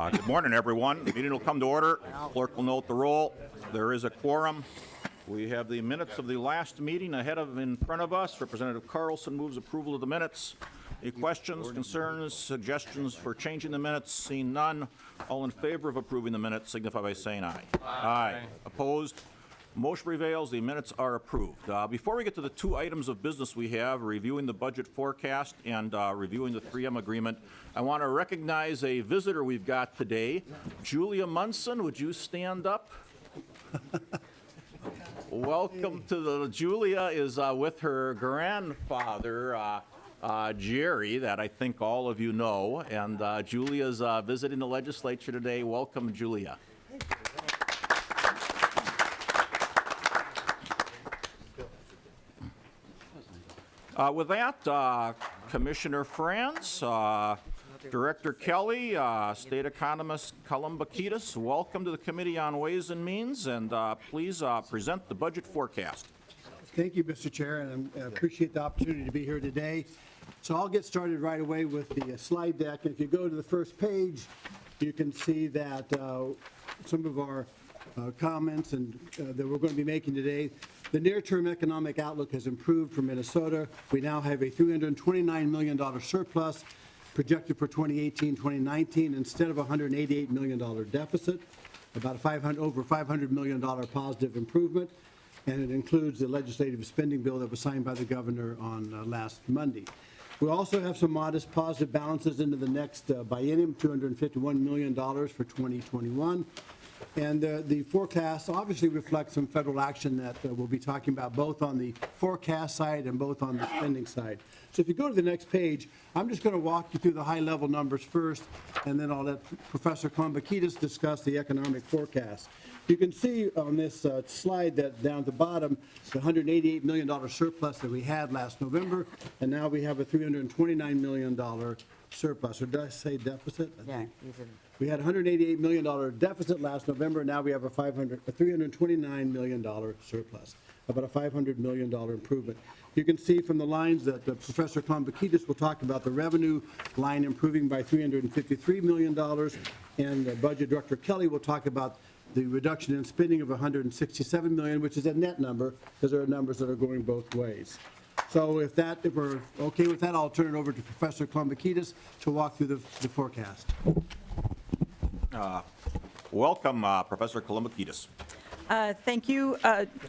Good morning, everyone. The meeting will come to order. Clerk will note the roll. There is a quorum. We have the minutes of the last meeting in front of us. Representative Carlson moves approval of the minutes. Any questions, concerns, suggestions for changing the minutes? Seeing none, all in favor of approving the minutes signify by saying aye. Aye. Opposed? Motion prevails. The minutes are approved. Before we get to the two items of business we have, reviewing the budget forecast and reviewing the 3M agreement, I want to recognize a visitor we've got today. Julia Munson, would you stand up? Welcome to the, Julia is with her grandfather, Jerry, that I think all of you know, and Julia's visiting the legislature today. Welcome, Julia. With that, Commissioner Franz, Director Kelly, State Economist Kolumbakidis, welcome to the Committee on Ways and Means, and please present the budget forecast. Thank you, Mr. Chair, and I appreciate the opportunity to be here today. So I'll get started right away with the slide deck. If you go to the first page, you can see that some of our comments and that we're going to be making today. The near-term economic outlook has improved for Minnesota. We now have a $329 million surplus projected for 2018-2019 instead of a $188 million deficit, about over $500 million positive improvement, and it includes the legislative spending bill that was signed by the governor on last Monday. We also have some modest positive balances into the next biennium, $251 million for 2021. And the forecast obviously reflects some federal action that we'll be talking about both on the forecast side and both on the spending side. So if you go to the next page, I'm just going to walk you through the high-level numbers first, and then I'll let Professor Kolumbakidis discuss the economic forecast. You can see on this slide that down at the bottom, the $188 million surplus that we had last November, and now we have a $329 million surplus. Or did I say deficit? Yeah, you did. We had a $188 million deficit last November. Now we have a $329 million surplus, about a $500 million improvement. You can see from the lines that Professor Kolumbakidis will talk about the revenue line improving by $353 million, and Budget Director Kelly will talk about the reduction in spending of $167 million, which is a net number, because there are numbers that are going both ways. So if we're okay with that, I'll turn it over to Professor Kolumbakidis to walk through the forecast. Welcome, Professor Kolumbakidis. Thank you,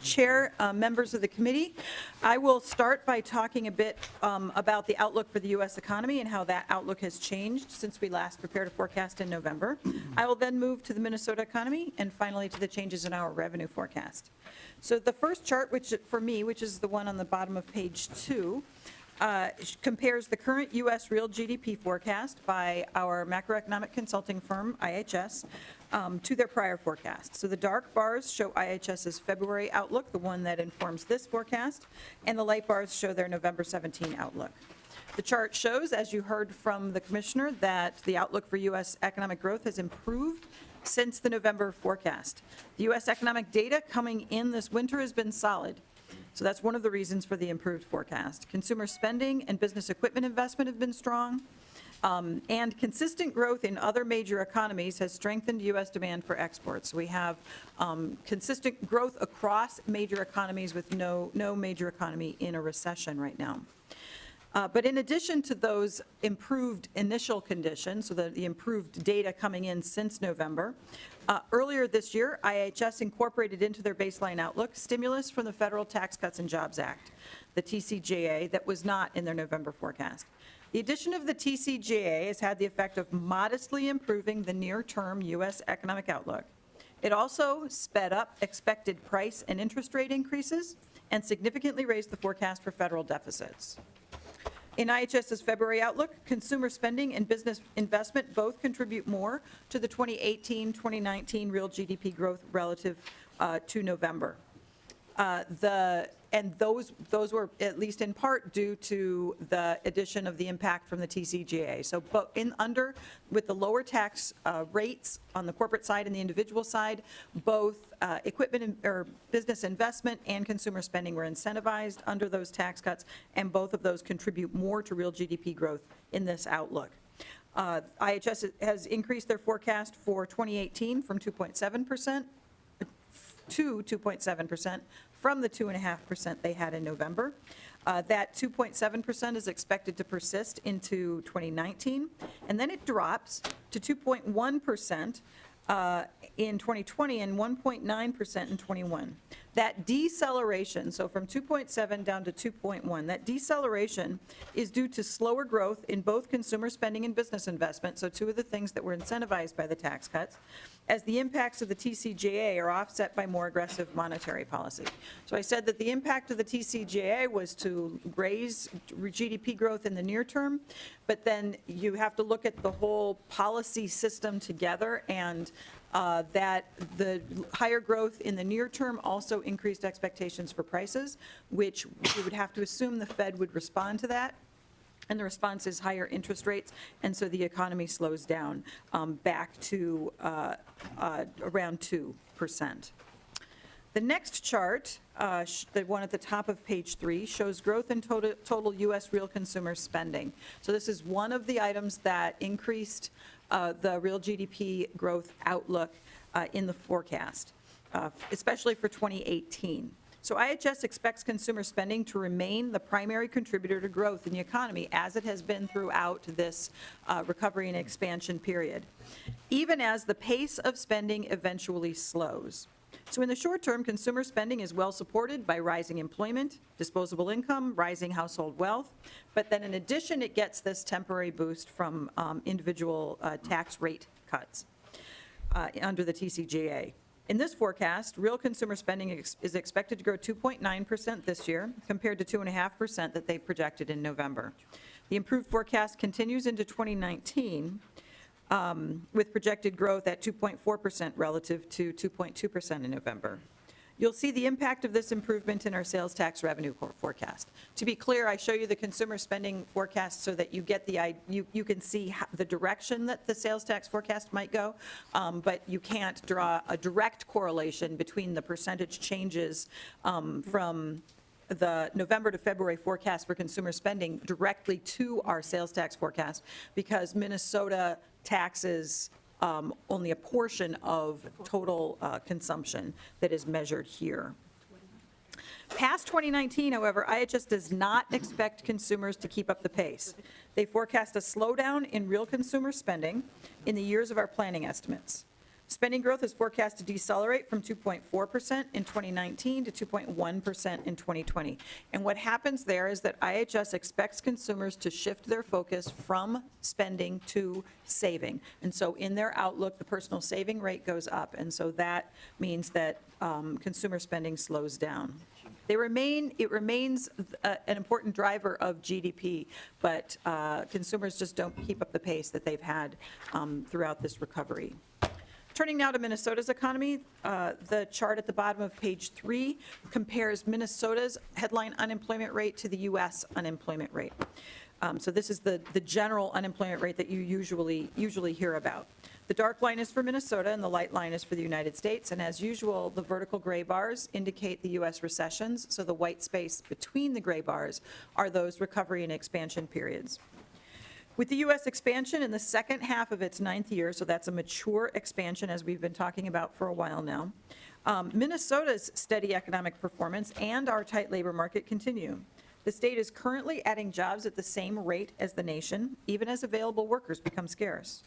Chair, members of the committee. I will start by talking a bit about the outlook for the U.S. economy and how that outlook has changed since we last prepared a forecast in November. I will then move to the Minnesota economy and finally to the changes in our revenue forecast. So the first chart, which for me, which is the one on the bottom of page 2, compares the current U.S. real GDP forecast by our macroeconomic consulting firm, IHS, to their prior forecast. So the dark bars show IHS's February outlook, the one that informs this forecast, and the light bars show their November 17 outlook. The chart shows, as you heard from the commissioner, that the outlook for U.S. economic growth has improved since the November forecast. The U.S. economic data coming in this winter has been solid. So that's one of the reasons for the improved forecast. Consumer spending and business equipment investment have been strong, and consistent growth in other major economies has strengthened U.S. demand for exports. We have consistent growth across major economies with no major economy in a recession right now. But in addition to those improved initial conditions, so the improved data coming in since November, earlier this year, IHS incorporated into their baseline outlook stimulus from the Federal Tax Cuts and Jobs Act, the TCJA, that was not in their November forecast. The addition of the TCJA has had the effect of modestly improving the near-term U.S. economic outlook. It also sped up expected price and interest rate increases and significantly raised the forecast for federal deficits. In IHS's February outlook, consumer spending and business investment both contribute more to the 2018-2019 real GDP growth relative to November. And those were at least in part due to the addition of the impact from the TCJA. So with the lower tax rates on the corporate side and the individual side, both equipment or business investment and consumer spending were incentivized under those tax cuts, and both of those contribute more to real GDP growth in this outlook. IHS has increased their forecast for 2018 from 2.7% to 2.7% from the 2.5% they had in November. That 2.7% is expected to persist into 2019, and then it drops to 2.1% in 2020 and 1.9% in 21. That deceleration, so from 2.7 down to 2.1, that deceleration is due to slower growth in both consumer spending and business investment, so two of the things that were incentivized by the tax cuts, as the impacts of the TCJA are offset by more aggressive monetary policy. So I said that the impact of the TCJA was to raise GDP growth in the near term, but then you have to look at the whole policy system together, and that the higher growth in the near term also increased expectations for prices, which we would have to assume the Fed would respond to that. And the response is higher interest rates, and so the economy slows down back to around 2%. The next chart, the one at the top of page 3, shows growth in total U.S. real consumer spending. So this is one of the items that increased the real GDP growth outlook in the forecast, especially for 2018. So IHS expects consumer spending to remain the primary contributor to growth in the economy, as it has been throughout this recovery and expansion period, even as the pace of spending eventually slows. So in the short term, consumer spending is well supported by rising employment, disposable income, rising household wealth, but then in addition, it gets this temporary boost from individual tax rate cuts under the TCJA. In this forecast, real consumer spending is expected to grow 2.9% this year, compared to 2.5% that they projected in November. The improved forecast continues into 2019, with projected growth at 2.4% relative to 2.2% in November. You'll see the impact of this improvement in our sales tax revenue forecast. To be clear, I show you the consumer spending forecast so that you get you can see the direction that the sales tax forecast might go, but you can't draw a direct correlation between the percentage changes from the November to February forecast for consumer spending directly to our sales tax forecast, because Minnesota taxes only a portion of total consumption that is measured here. Past 2019, however, IHS does not expect consumers to keep up the pace. They forecast a slowdown in real consumer spending in the years of our planning estimates. Spending growth is forecast to decelerate from 2.4% in 2019 to 2.1% in 2020. And what happens there is that IHS expects consumers to shift their focus from spending to saving. And so in their outlook, the personal saving rate goes up. And so that means that consumer spending slows down. It remains an important driver of GDP, but consumers just don't keep up the pace that they've had throughout this recovery. Turning now to Minnesota's economy, the chart at the bottom of page 3 compares Minnesota's headline unemployment rate to the U.S. unemployment rate. So this is the general unemployment rate that you usually hear about. The dark line is for Minnesota and the light line is for the United States. And as usual, the vertical gray bars indicate the U.S. recessions. So the white space between the gray bars are those recovery and expansion periods. With the U.S. expansion in the second half of its 9th year, so that's a mature expansion as we've been talking about for a while now, Minnesota's steady economic performance and our tight labor market continue. The state is currently adding jobs at the same rate as the nation, even as available workers become scarce.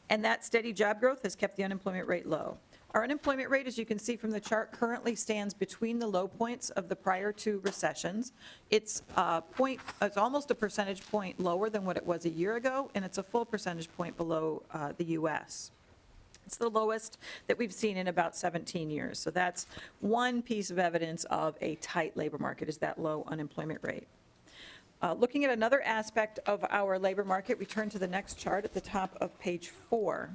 And that steady job growth has kept the unemployment rate low. Our unemployment rate, as you can see from the chart, currently stands between the low points of the prior two recessions. It's almost a percentage point lower than what it was a year ago, and it's a full percentage point below the U.S. It's the lowest that we've seen in about 17 years. So that's one piece of evidence of a tight labor market, is that low unemployment rate. Looking at another aspect of our labor market, we turn to the next chart at the top of page 4.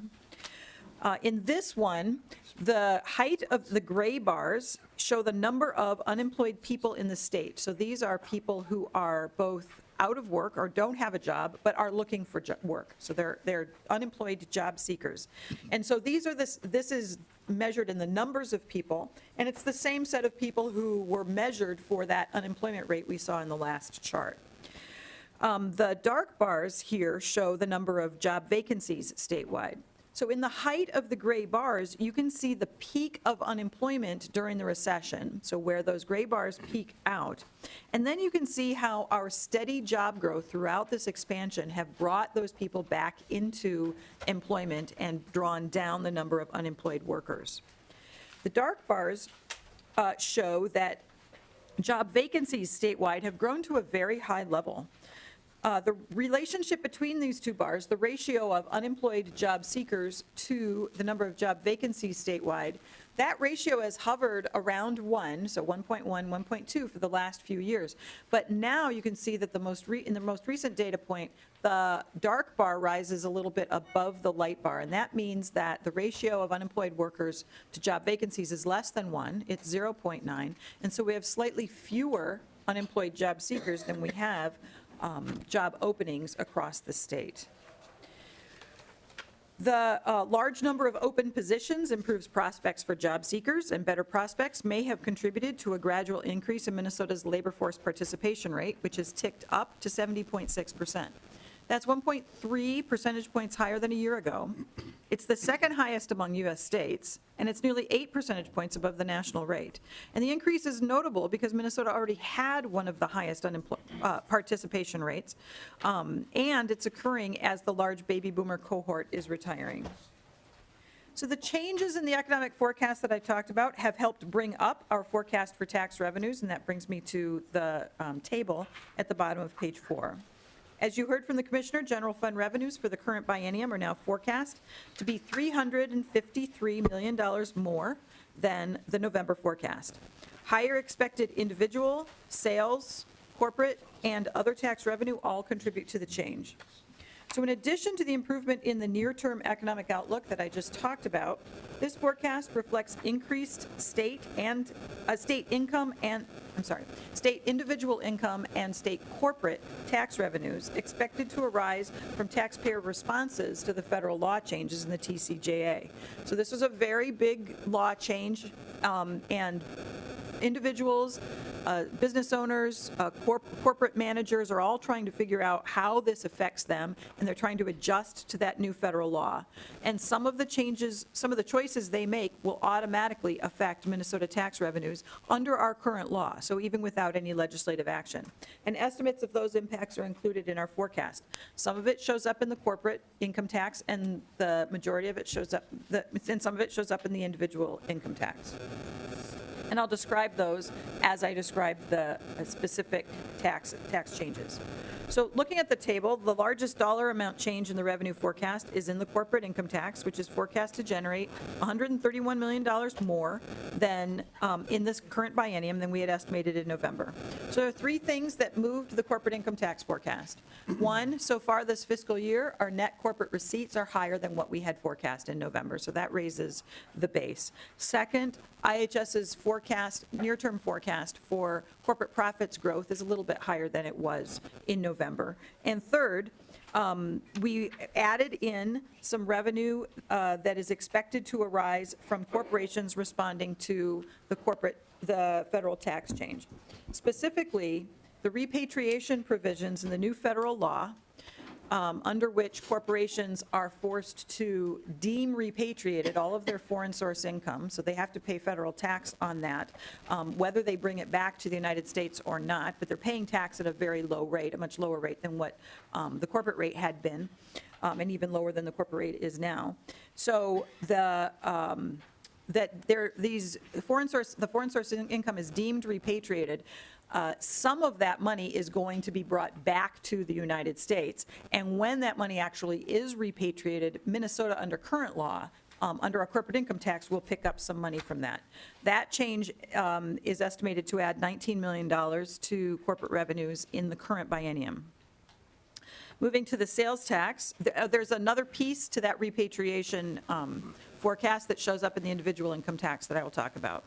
In this one, the height of the gray bars show the number of unemployed people in the state. So these are people who are both out of work or don't have a job, but are looking for work. So they're unemployed job seekers. And so this is measured in the numbers of people, and it's the same set of people who were measured for that unemployment rate we saw in the last chart. The dark bars here show the number of job vacancies statewide. So in the height of the gray bars, you can see the peak of unemployment during the recession, so where those gray bars peak out. And then you can see how our steady job growth throughout this expansion have brought those people back into employment and drawn down the number of unemployed workers. The dark bars show that job vacancies statewide have grown to a very high level. The relationship between these two bars, the ratio of unemployed job seekers to the number of job vacancies statewide, that ratio has hovered around 1, so 1.1, 1.2 for the last few years. But now you can see that in the most recent data point, the dark bar rises a little bit above the light bar, and that means that the ratio of unemployed workers to job vacancies is less than 1, it's 0.9, and so we have slightly fewer unemployed job seekers than we have job openings across the state. The large number of open positions improves prospects for job seekers, and better prospects may have contributed to a gradual increase in Minnesota's labor force participation rate, which has ticked up to 70.6%. That's 1.3 percentage points higher than a year ago. It's the second highest among U.S. states, and it's nearly 8 percentage points above the national rate. And the increase is notable because Minnesota already had one of the highest participation rates, and it's occurring as the large baby boomer cohort is retiring. So the changes in the economic forecast that I talked about have helped bring up our forecast for tax revenues, and that brings me to the table at the bottom of page 4. As you heard from the Commissioner, general fund revenues for the current biennium are now forecast to be $353 million more than the November forecast. Higher expected individual, sales, corporate, and other tax revenue all contribute to the change. So in addition to the improvement in the near-term economic outlook that I just talked about, this forecast reflects increased state individual income and state corporate tax revenues expected to arise from taxpayer responses to the federal law changes in the TCJA. So this was a very big law change, and individuals, business owners, corporate managers are all trying to figure out how this affects them, and they're trying to adjust to that new federal law. And some of the changes, some of the choices they make will automatically affect Minnesota tax revenues under our current law, so even without any legislative action. And estimates of those impacts are included in our forecast. Some of it shows up in the corporate income tax, and the majority of it shows up, and some of it shows up in the individual income tax. And I'll describe those as I describe the specific tax changes. So looking at the table, the largest dollar amount change in the revenue forecast is in the corporate income tax, which is forecast to generate $131 million more than in this current biennium than we had estimated in November. So there are three things that moved the corporate income tax forecast. One, so far this fiscal year, our net corporate receipts are higher than what we had forecast in November, so that raises the base. Second, IHS's forecast, near-term forecast for corporate profits growth is a little bit higher than it was in November. And third, we added in some revenue that is expected to arise from corporations responding to the federal tax change. Specifically, the repatriation provisions in the new federal law, under which corporations are forced to deem repatriated all of their foreign source income, so they have to pay federal tax on that, whether they bring it back to the United States or not, but they're paying tax at a very low rate, a much lower rate than what the corporate rate had been, and even lower than the corporate rate is now. So the foreign source income is deemed repatriated. Some of that money is going to be brought back to the United States. And when that money actually is repatriated, Minnesota, under current law, under our corporate income tax, will pick up some money from that. That change is estimated to add $19 million to corporate revenues in the current biennium. Moving to the sales tax, there's another piece to that repatriation forecast that shows up in the individual income tax that I will talk about.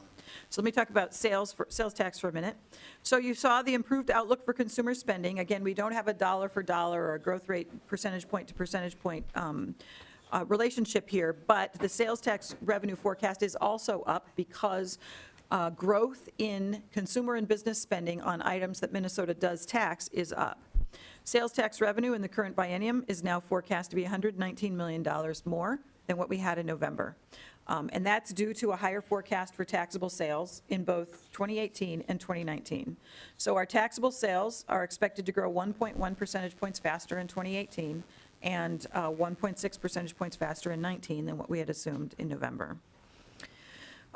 So let me talk about sales tax for a minute. So you saw the improved outlook for consumer spending. Again, we don't have a dollar for dollar or a growth rate percentage point to percentage point relationship here, but the sales tax revenue forecast is also up because growth in consumer and business spending on items that Minnesota does tax is up. Sales tax revenue in the current biennium is now forecast to be $119 million more than what we had in November. And that's due to a higher forecast for taxable sales in both 2018 and 2019. So our taxable sales are expected to grow 1.1 percentage points faster in 2018 and 1.6 percentage points faster in 19 than what we had assumed in November.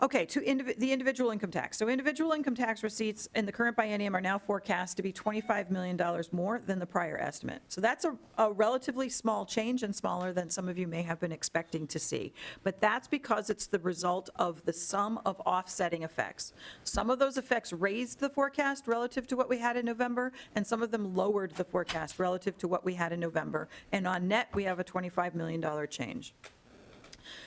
Okay, to the individual income tax. So individual income tax receipts in the current biennium are now forecast to be $25 million more than the prior estimate. So that's a relatively small change and smaller than some of you may have been expecting to see. But that's because it's the result of the sum of offsetting effects. Some of those effects raised the forecast relative to what we had in November, and some of them lowered the forecast relative to what we had in November. And on net, we have a $25 million change.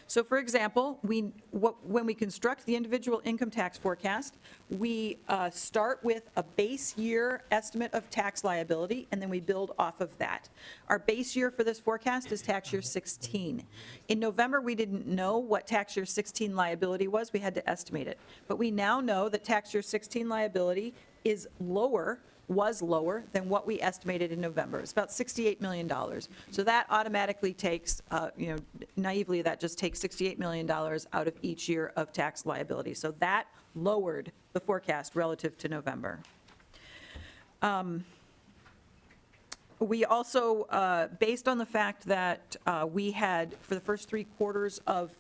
So for example, when we construct the individual income tax forecast, we start with a base year estimate of tax liability, and then we build off of that. Our base year for this forecast is tax year 16. In November, we didn't know what tax year 16 liability was. We had to estimate it. But we now know that tax year 16 liability was lower than what we estimated in November. It's about $68 million. So that automatically takes, naively, that just takes $68 million out of each year of tax liability. So that lowered the forecast relative to November. We also, based on the fact that we had, for the first 3 quarters of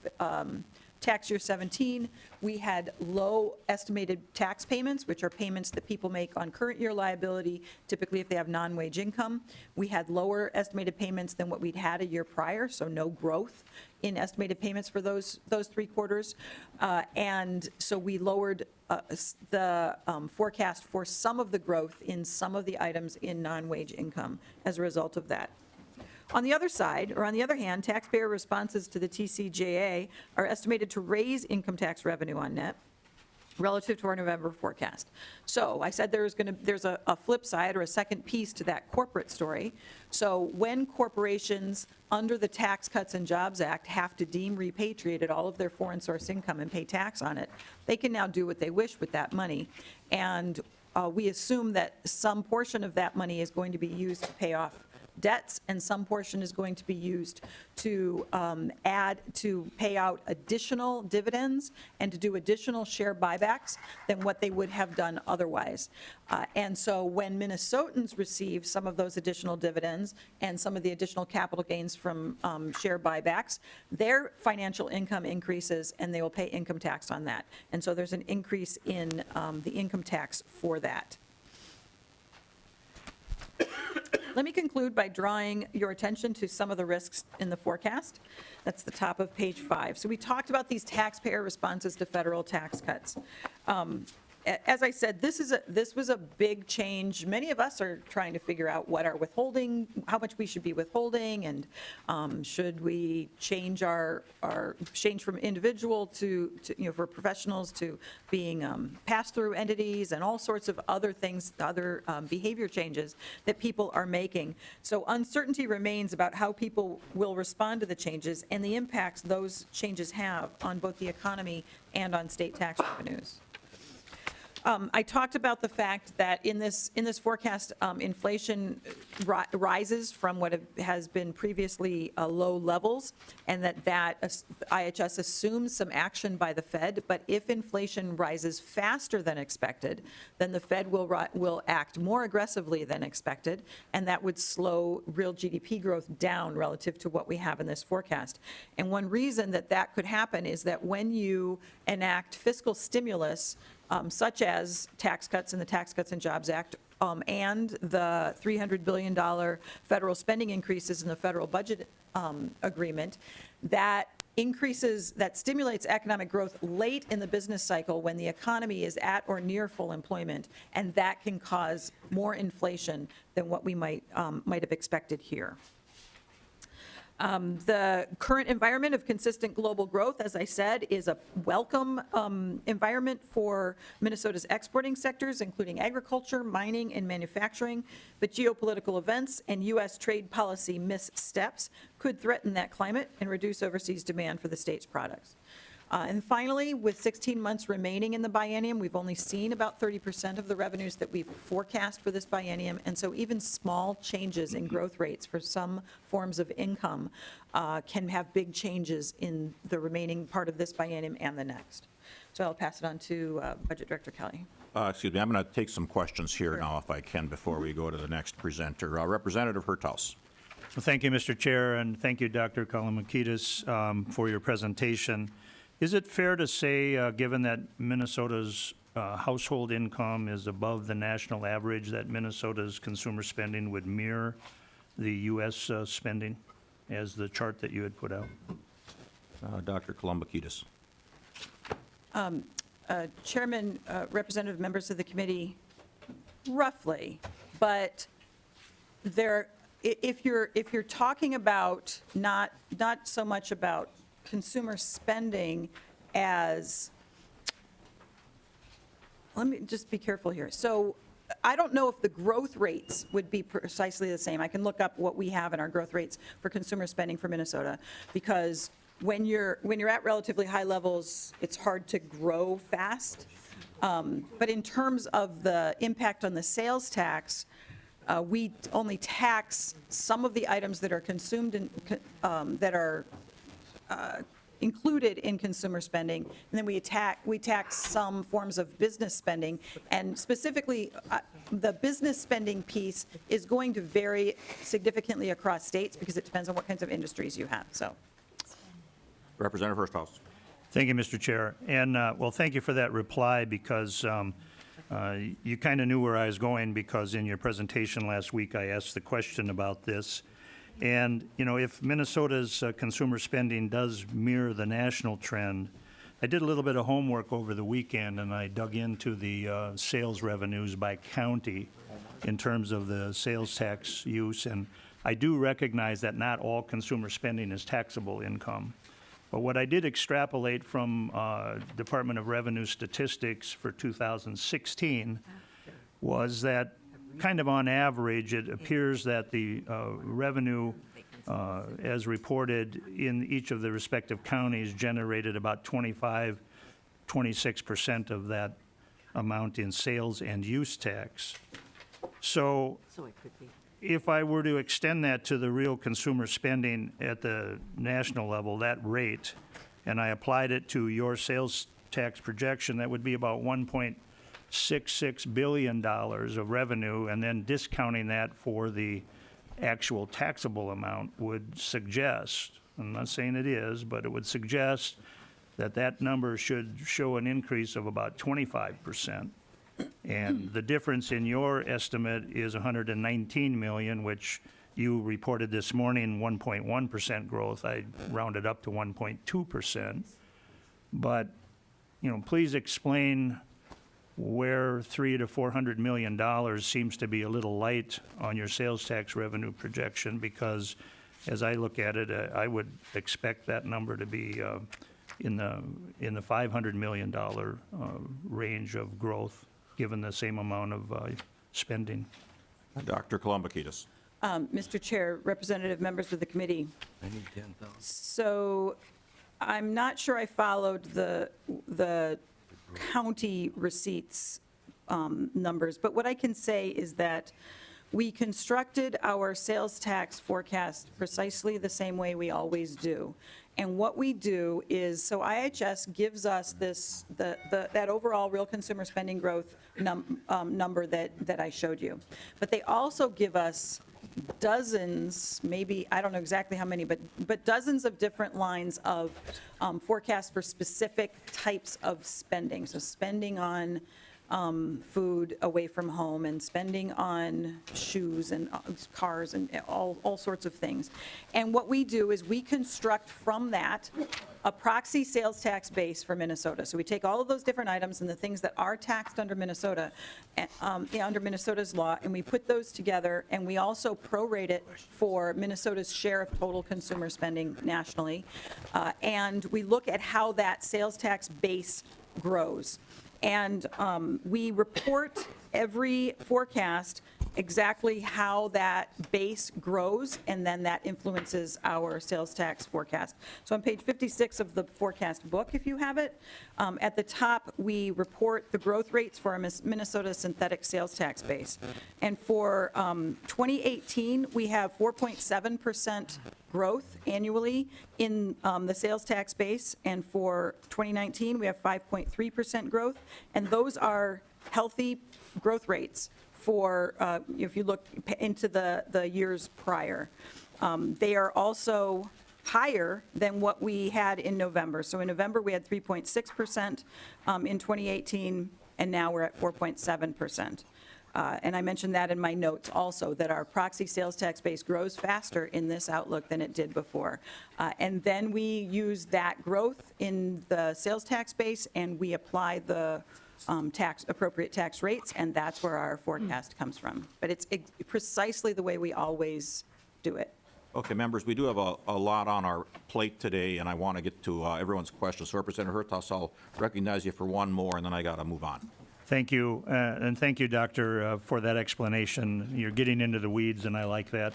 tax year 17, we had low estimated tax payments, which are payments that people make on current year liability, typically if they have non-wage income. We had lower estimated payments than what we'd had a year prior, so no growth in estimated payments for those 3 quarters. And so we lowered the forecast for some of the growth in some of the items in non-wage income as a result of that. On the other side, or on the other hand, taxpayer responses to the TCJA are estimated to raise income tax revenue on net relative to our November forecast. So I said there's a flip side or a second piece to that corporate story. So when corporations under the Tax Cuts and Jobs Act have to deem repatriated all of their foreign source income and pay tax on it, they can now do what they wish with that money. And we assume that some portion of that money is going to be used to pay off debts, and some portion is going to be used to pay out additional dividends and to do additional share buybacks than what they would have done otherwise. And so when Minnesotans receive some of those additional dividends and some of the additional capital gains from share buybacks, their financial income increases and they will pay income tax on that. And so there's an increase in the income tax for that. Let me conclude by drawing your attention to some of the risks in the forecast. That's the top of page 5. So we talked about these taxpayer responses to federal tax cuts. As I said, this was a big change. Many of us are trying to figure out what our withholding, how much we should be withholding, and should we change change from individual to for professionals to being pass-through entities, and all sorts of other things, other behavior changes that people are making. So uncertainty remains about how people will respond to the changes and the impacts those changes have on both the economy and on state tax revenues. I talked about the fact that in this forecast, inflation rises from what has been previously low levels, and that IHS assumes some action by the Fed. But if inflation rises faster than expected, then the Fed will act more aggressively than expected, and that would slow real GDP growth down relative to what we have in this forecast. And one reason that could happen is that when you enact fiscal stimulus, such as tax cuts in the Tax Cuts and Jobs Act, and the $300 billion federal spending increases in the federal budget agreement, that stimulates economic growth late in the business cycle when the economy is at or near full employment, and that can cause more inflation than what we might have expected here. The current environment of consistent global growth, as I said, is a welcome environment for Minnesota's exporting sectors, including agriculture, mining, and manufacturing. But geopolitical events and U.S. trade policy missteps could threaten that climate and reduce overseas demand for the state's products. And finally, with 16 months remaining in the biennium, we've only seen about 30% of the revenues that we've forecast for this biennium. And so even small changes in growth rates for some forms of income can have big changes in the remaining part of this biennium and the next. So I'll pass it on to Budget Director Kelly. Excuse me, I'm going to take some questions here now, if I can, before we go to the next presenter. Representative Hertaus. Well, thank you, Mr. Chair, and thank you, Dr. Kalamakidis, for your presentation. Is it fair to say, given that Minnesota's household income is above the national average, that Minnesota's consumer spending would mirror the U.S. spending as the chart that you had put out? Dr. Kalamakidis. Chairman, representative members of the committee, roughly, but if you're talking about not so much about consumer spending as, let me just be careful here. So I don't know if the growth rates would be precisely the same. I can look up what we have in our growth rates for consumer spending for Minnesota, because when you're at relatively high levels, it's hard to grow fast. But in terms of the impact on the sales tax, we only tax some of the items that are consumed in, that are included in consumer spending, and then we tax some forms of business spending, and specifically, the business spending piece is going to vary significantly across states because it depends on what kinds of industries you have, so. Representative Hertaus. Thank you, Mr. Chair. And, well, thank you for that reply, because you kind of knew where I was going, because in your presentation last week, I asked the question about this. And, you know, if Minnesota's consumer spending does mirror the national trend, I did a little bit of homework over the weekend, and I dug into the sales revenues by county in terms of the sales tax use. And I do recognize that not all consumer spending is taxable income. But what I did extrapolate from Department of Revenue statistics for 2016 was that kind of on average, it appears that the revenue as reported in each of the respective counties generated about 26% of that amount in sales and use tax. So if I were to extend that to the real consumer spending at the national level, that rate, and I applied it to your sales tax projection, that would be about $1.66 billion of revenue, and then discounting that for the actual taxable amount would suggest, I'm not saying it is, but it would suggest that that number should show an increase of about 25%. And the difference in your estimate is 119 million, which you reported this morning 1.1% growth. I rounded up to 1.2%. But, you know, please explain where $300 to $400 million seems to be a little light on your sales tax revenue projection, because as I look at it, I would expect that number to be in the $500 million range of growth, given the same amount of spending. Dr. Kalamakidis. Mr. Chair, representative members of the committee. I need 10,000. So I'm not sure I followed the county receipts numbers, but what I can say is that we constructed our sales tax forecast precisely the same way we always do. And what we do is, so IHS gives us this, that overall real consumer spending growth number that I showed you. But they also give us dozens, maybe, I don't know exactly how many, but dozens of different lines of forecasts for specific types of spending. So spending on food away from home, and spending on shoes and cars and all sorts of things. And what we do is we construct from that a proxy sales tax base for Minnesota. So we take all of those different items and the things that are taxed under Minnesota, under Minnesota's law, and we put those together, and we also prorate it for Minnesota's share of total consumer spending nationally. And we look at how that sales tax base grows. And we report every forecast exactly how that base grows, and then that influences our sales tax forecast. So on page 56 of the forecast book, if you have it, at the top, we report the growth rates for our Minnesota synthetic sales tax base. And for 2018, we have 4.7% growth annually in the sales tax base, and for 2019, we have 5.3% growth, and those are healthy growth rates for, if you look into the years prior. They are also higher than what we had in November. So in November, we had 3.6% in 2018, and now we're at 4.7%. And I mentioned that in my notes also, that our proxy sales tax base grows faster in this outlook than it did before. And then we use that growth in the sales tax base, and we apply the appropriate tax rates, and that's where our forecast comes from. But it's precisely the way we always do it. Okay, members, we do have a lot on our plate today, and I want to get to everyone's questions. So Representative Hertaus, I'll recognize you for one more, and then I got to move on. Thank you, and thank you, Doctor, for that explanation. You're getting into the weeds, and I like that,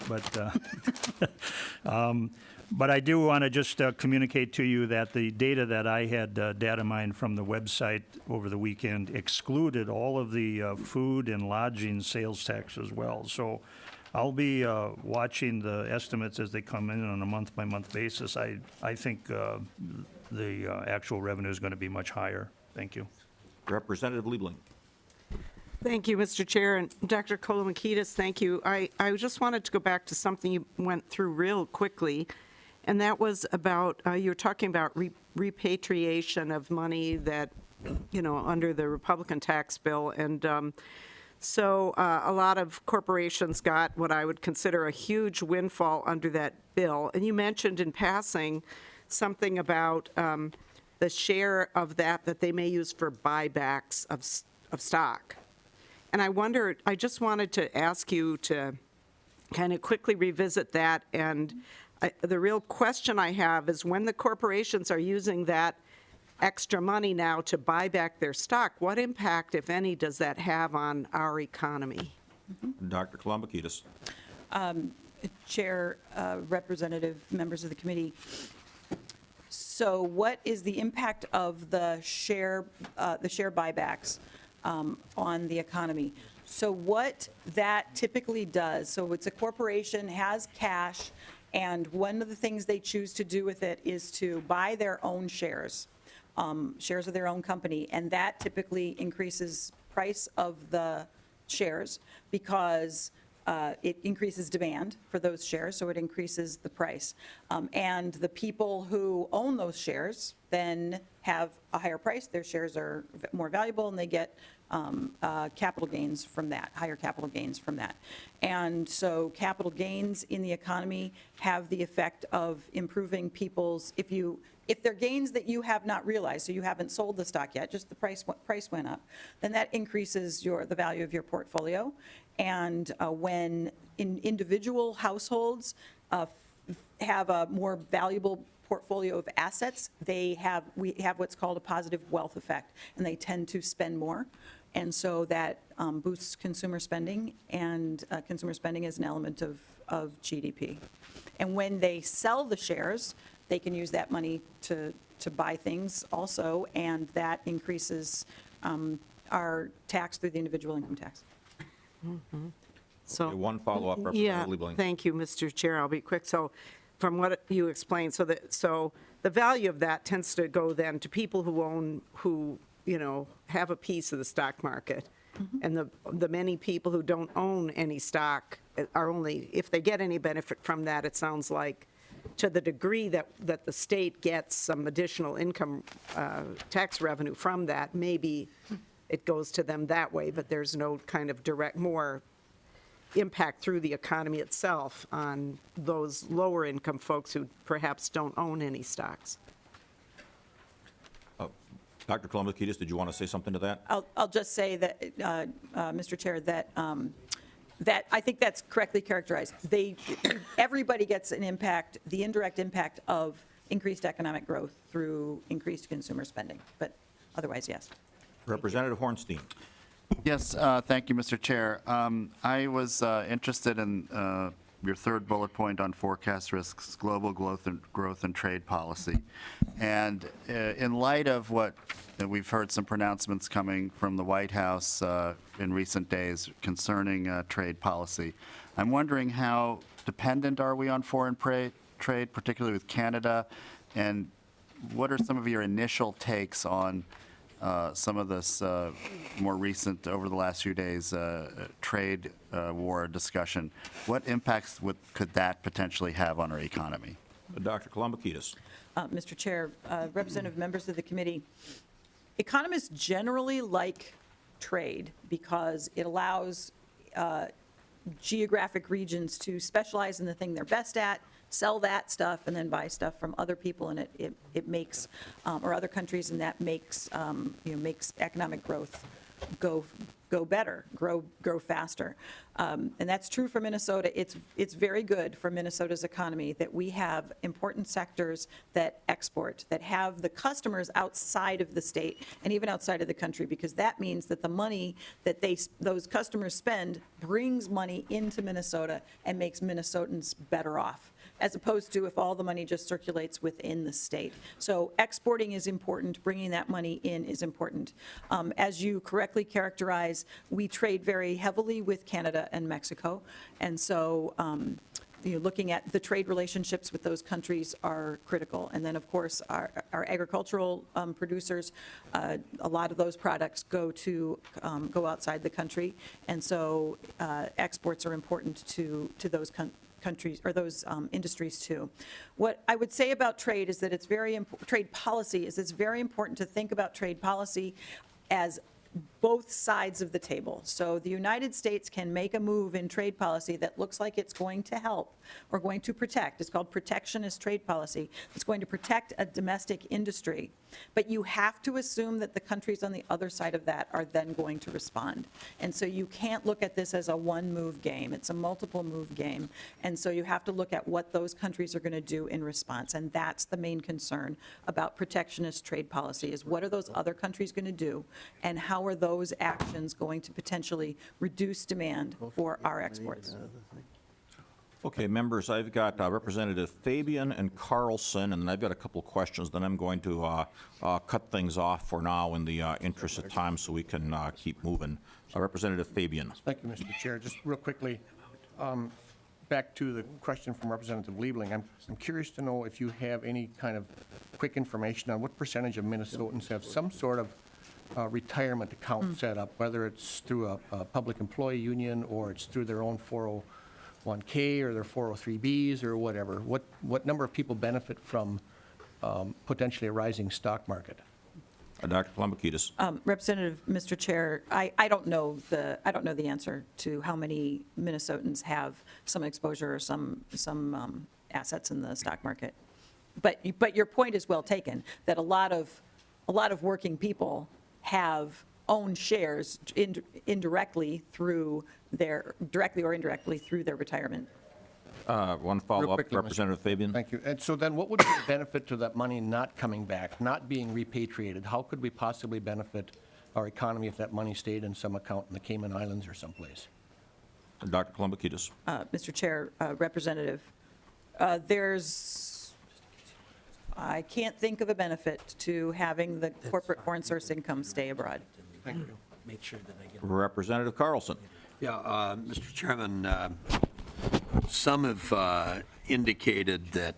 but I do want to just communicate to you that the data that I had data mined from the website over the weekend excluded all of the food and lodging sales tax as well. So I'll be watching the estimates as they come in on a month-by-month basis. I think the actual revenue is going to be much higher. Thank you. Representative Liebling. Thank you, Mr. Chair, and Dr. Kolomakidis, thank you. I just wanted to go back to something you went through real quickly, and that was about, you were talking about repatriation of money that, under the Republican tax bill, and so a lot of corporations got what I would consider a huge windfall under that bill, and you mentioned in passing something about the share of that they may use for buybacks of stock. And I just wanted to ask you to kind of quickly revisit that. And the real question I have is, when the corporations are using that extra money now to buy back their stock, what impact, if any, does that have on our economy? Dr. Kolomakidis. Chair, representative, members of the committee. So what is the impact of the share buybacks on the economy? So what that typically does, so it's a corporation has cash, and one of the things they choose to do with it is to buy their own shares, shares of their own company, and that typically increases price of the shares because it increases demand for those shares, so it increases the price. And the people who own those shares then have a higher price, their shares are more valuable, and they get capital gains from that, higher capital gains from that. And so capital gains in the economy have the effect of improving people's, if they're gains that you have not realized, so you haven't sold the stock yet, just the price went up, then that increases the value of your portfolio. And when individual households have a more valuable portfolio of assets, we have what's called a positive wealth effect, and they tend to spend more. And so that boosts consumer spending, and consumer spending is an element of GDP. And when they sell the shares, they can use that money to buy things also, and that increases our tax through the individual income tax. Mm-hmm. So One follow-up, yeah, Representative Liebling. thank you, Mr. Chair. I'll be quick. So from what you explained, so the value of that tends to go then to people who have a piece of the stock market. Mm-hmm. And the many people who don't own any stock are only, if they get any benefit from that, it sounds like, to the degree that the state gets some additional income tax revenue from that, maybe it goes to them that way, but there's no kind of direct more impact through the economy itself on those lower income folks who perhaps don't own any stocks. Dr. Kolomakidis, did you want to say something to that? I'll just say that, Mr. Chair, that I think that's correctly characterized. Everybody gets an impact, the indirect impact of increased economic growth through increased consumer spending, but otherwise, yes. Representative Hornstein. Yes, thank you, Mr. Chair. I was interested in your third bullet point on forecast risks, global growth and trade policy. And in light of what we've heard some pronouncements coming from the White House in recent days concerning trade policy, I'm wondering how dependent are we on foreign trade, particularly with Canada, and what are some of your initial takes on some of this more recent, over the last few days, trade war discussion? What impacts could that potentially have on our economy? Dr. Kolumbakidis. Mr. Chair, representative members of the committee, economists generally like trade because it allows geographic regions to specialize in the thing they're best at, sell that stuff, and then buy stuff from other people, and it makes, or other countries, and that makes, makes economic growth go better, grow faster. And that's true for Minnesota. It's very good for Minnesota's economy that we have important sectors that export, that have the customers outside of the state and even outside of the country, because that means that the money that those customers spend brings money into Minnesota and makes Minnesotans better off, as opposed to if all the money just circulates within the state. So exporting is important, bringing that money in is important. As you correctly characterize, we trade very heavily with Canada and Mexico, and so looking at the trade relationships with those countries are critical. And then, of course, our agricultural producers, a lot of those products go outside the country, and so exports are important to those countries or those industries too. What I would say about trade is that it's trade policy is it's very important to think about trade policy as both sides of the table. So the United States can make a move in trade policy that looks like it's going to help or going to protect. It's called protectionist trade policy. It's going to protect a domestic industry. But you have to assume that the countries on the other side of that are then going to respond. And so you can't look at this as a one-move game. It's a multiple-move game. And so you have to look at what those countries are going to do in response. And that's the main concern about protectionist trade policy, is what are those other countries going to do, and how are those actions going to potentially reduce demand for our exports? Okay, members, I've got Representative Fabian and Carlson, and then I've got a couple of questions. Then I'm going to cut things off for now in the interest of time so we can keep moving. Representative Fabian. Thank you, Mr. Chair. Just real quickly, back to the question from Representative Liebling. I'm curious to know if you have any kind of quick information on what percentage of Minnesotans have some sort of retirement account set up, whether it's through a public employee union or it's through their own 401k or their 403bs or whatever. What number of people benefit from potentially a rising stock market? Dr. Kolumbakidis. Representative, Mr. Chair, I don't know the answer to how many Minnesotans have some exposure or some assets in the stock market. But your point is well taken, that a lot of working people have owned shares directly or indirectly through their retirement. One follow-up, quickly, Representative Fabian. Thank you. And so then what would be the benefit to that money not coming back, not being repatriated? How could we possibly benefit our economy if that money stayed in some account in the Cayman Islands or someplace? Dr. Kolumbakidis. Mr. Chair, Representative, I can't think of a benefit to having the corporate foreign source income stay abroad. Thank you. Make sure that I get. Representative Carlson. Yeah, Mr. Chairman, some have indicated that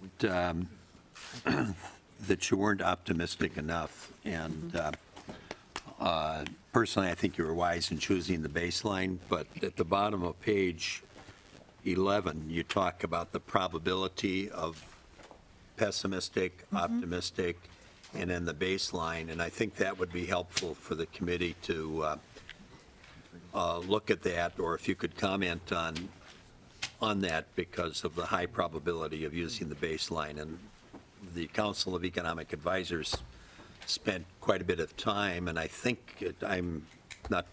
that you weren't optimistic enough, and personally, I think you were wise in choosing the baseline. But at the bottom of page 11, you talk about the probability of pessimistic, optimistic, and then the baseline, and I think that would be helpful for the committee to look at that, or if you could comment on that, because of the high probability of using the baseline. And the Council of Economic Advisors spent quite a bit of time, and I think, I'm not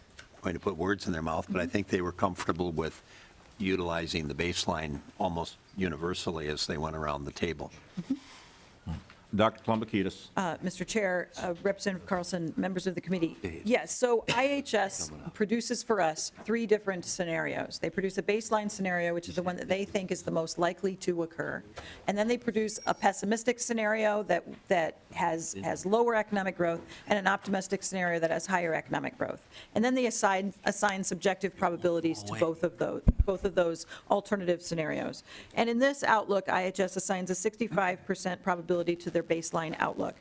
going to put words in their mouth, but I think they were comfortable with utilizing the baseline almost universally as they went around the table. Dr. Plumbakidis. Mr. Chair, Representative Carlson, members of the committee. Yes, so IHS produces for us 3 different scenarios. They produce a baseline scenario, which is the one that they think is the most likely to occur. And then they produce a pessimistic scenario that has lower economic growth, and an optimistic scenario that has higher economic growth. And then they assign subjective probabilities to both of those alternative scenarios. And in this outlook, IHS assigns a 65% probability to their baseline outlook.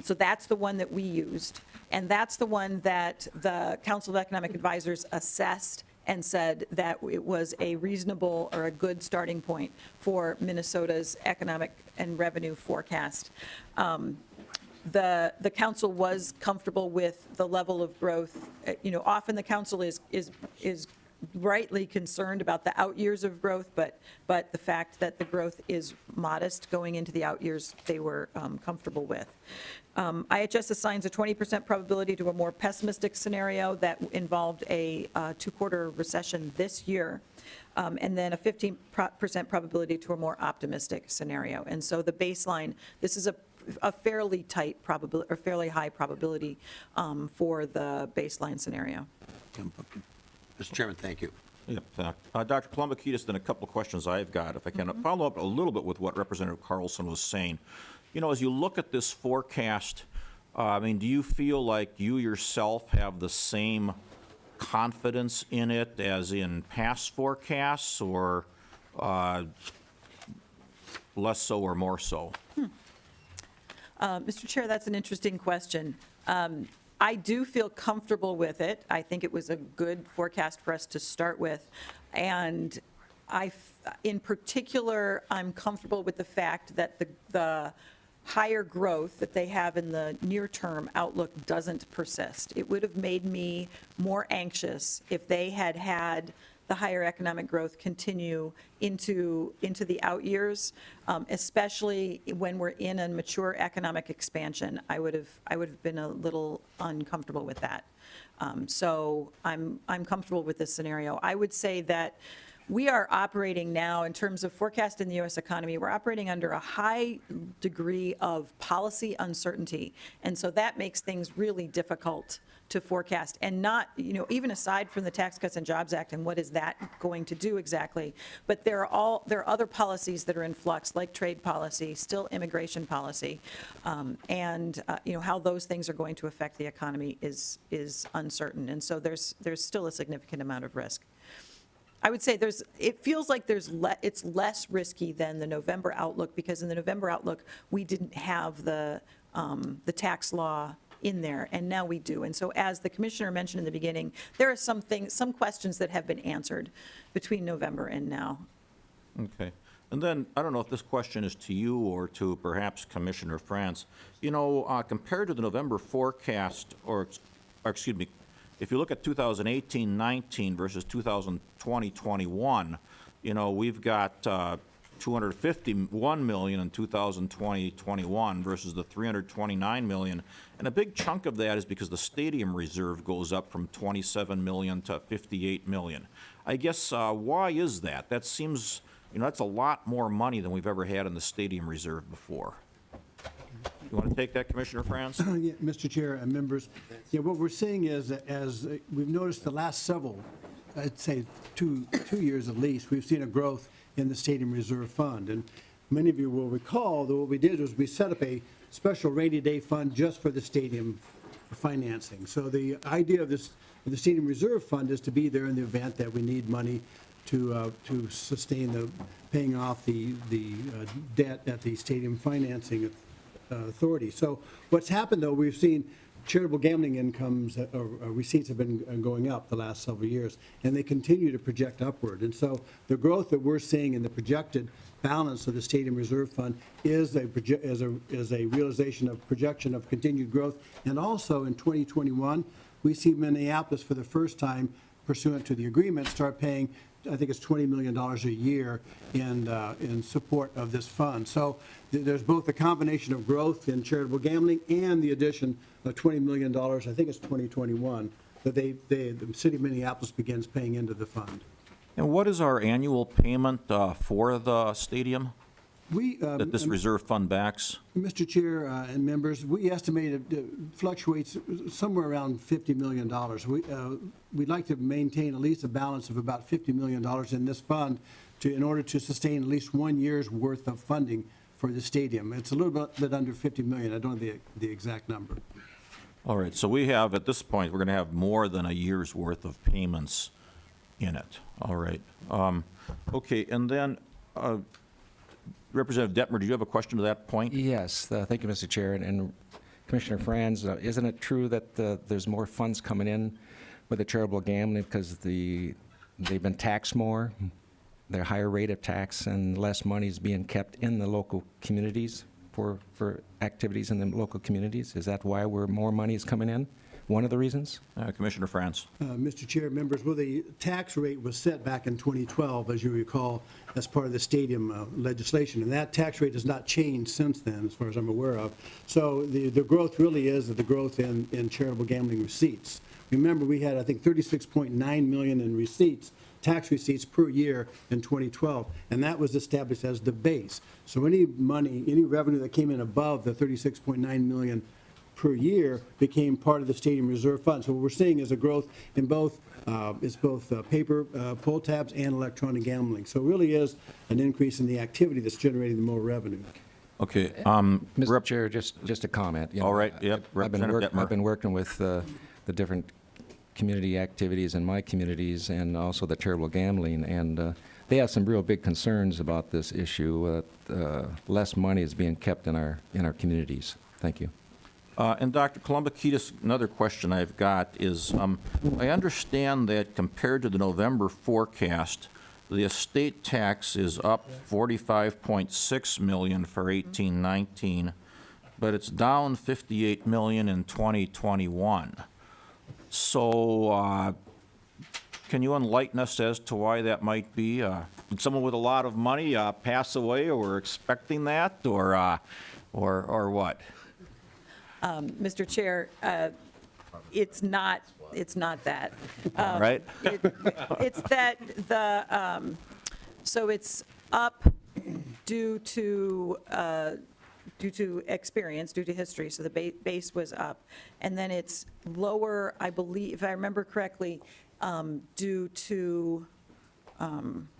So that's the one that we used, and that's the one that the Council of Economic Advisors assessed and said that it was a reasonable or a good starting point for Minnesota's economic and revenue forecast. The council was comfortable with the level of growth. Often the council is rightly concerned about the out years of growth, but the fact that the growth is modest going into the out years, they were comfortable with. IHS assigns a 20% probability to a more pessimistic scenario that involved a 2-quarter recession this year, and then a 15% probability to a more optimistic scenario. And so the baseline, this is a fairly tight probability, or fairly high probability for the baseline scenario. Mr. Chairman, thank you. Yep. Dr. Plumbakidis, then a couple of questions I've got, if I can follow up a little bit with what Representative Carlson was saying. As you look at this forecast, do you feel like you yourself have the same confidence in it as in past forecasts, or less so or more so? Mr. Chair, that's an interesting question. I do feel comfortable with it. I think it was a good forecast for us to start with. And in particular, I'm comfortable with the fact that the higher growth that they have in the near-term outlook doesn't persist. It would have made me more anxious if they had the higher economic growth continue into the out years, especially when we're in a mature economic expansion. I would have been a little uncomfortable with that. So I'm comfortable with this scenario. I would say that we are operating now, in terms of forecasting the U.S. economy, we're operating under a high degree of policy uncertainty. And so that makes things really difficult to forecast, and not, even aside from the Tax Cuts and Jobs Act and what is that going to do exactly, but there are other policies that are in flux, like trade policy, still immigration policy, and how those things are going to affect the economy is uncertain, and so there's still a significant amount of risk. I would say it feels like it's less risky than the November outlook, because in the November outlook we didn't have the tax law in there, and now we do. And so, as the commissioner mentioned in the beginning, there are some questions that have been answered between November and now. Okay. And then, I don't know if this question is to you or to perhaps Commissioner France. Compared to the November forecast, or excuse me, if you look at 2018-19 versus 2020-21, we've got 251 million in 2020-21 versus the 329 million. And a big chunk of that is because the stadium reserve goes up from 27 million to 58 million. I guess, why is that? That seems, that's a lot more money than we've ever had in the stadium reserve before. You want to take that, Commissioner France? Yeah, Mr. Chair and members, what we're seeing is, as we've noticed the last several, I'd say two years at least, we've seen a growth in the Stadium Reserve Fund. And many of you will recall that what we did was we set up a special rainy day fund just for the stadium financing. So the idea of the Stadium Reserve Fund is to be there in the event that we need money to sustain the paying off the debt at the stadium financing authority. So what's happened, though, we've seen charitable gambling incomes or receipts have been going up the last several years, and they continue to project upward. And so the growth that we're seeing in the projected balance of the Stadium Reserve Fund is a realization of projection of continued growth. And also in 2021, we see Minneapolis for the first time, pursuant to the agreement, start paying, I think it's $20 million a year in support of this fund. So there's both a combination of growth in charitable gambling and the addition of $20 million, I think it's 2021, that the city of Minneapolis begins paying into the fund. And what is our annual payment for the stadium? We, that this reserve fund backs? Mr. Chair and members, we estimate it fluctuates somewhere around $50 million. We'd like to maintain at least a balance of about $50 million in this fund in order to sustain at least 1 year's worth of funding for the stadium. It's a little bit under 50 million. I don't know the exact number. All right, so we have, at this point, we're going to have more than a year's worth of payments in it. All right. Okay, and then Representative Detmer, do you have a question to that point? Yes, thank you, Mr. Chair. And Commissioner Franz, isn't it true that there's more funds coming in with the charitable gambling because they've been taxed more, they're higher rate of tax, and less money is being kept in the local communities for activities in the local communities? Is that why more money is coming in? One of the reasons? Commissioner Franz. Mr. Chair, members, well, the tax rate was set back in 2012, as you recall, as part of the stadium legislation, and that tax rate has not changed since then, as far as I'm aware of. So the growth really is the growth in charitable gambling receipts. Remember, we had, I think, 36.9 million in receipts, tax receipts per year in 2012, and that was established as the base. So any money, any revenue that came in above the 36.9 million per year became part of the stadium reserve fund. So what we're seeing is a growth in both, paper pull tabs and electronic gambling. So it really is an increase in the activity that's generating the more revenue. Okay. Mr. Chair, just a comment. You know, All right, yep, I've Representative Detmer. been working with the different community activities in my communities and also the charitable gambling, and they have some real big concerns about this issue. Less money is being kept in our communities. Thank you. And Dr. Kolumbakidis, another question I've got is, I understand that compared to the November forecast, the estate tax is up 45.6 million for 18-19, but it's down 58 million in 2021. So can you enlighten us as to why that might be? Did someone with a lot of money pass away, or we're expecting that, or what? Mr. Chair, it's not that. Right? It's that so it's up due to experience, due to history, so the base was up. And then it's lower, I believe, if I remember correctly, due to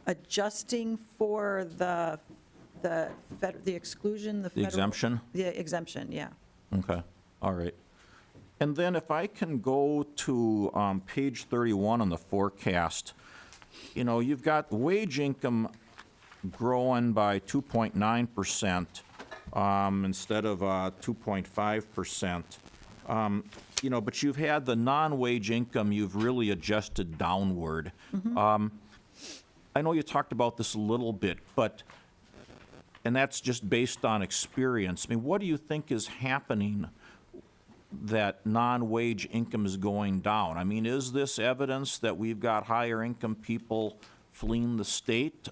adjusting for the exclusion, the federal. Exemption? The exemption, yeah. Okay, all right. And then if I can go to page 31 on the forecast, you know, you've got wage income growing by 2.9% instead of 2.5%. You know, but you've had the non-wage income, you've really adjusted downward. I know you talked about this a little bit, and that's just based on experience. I mean, what do you think is happening that non-wage income is going down? I mean, is this evidence that we've got higher income people fleeing the state?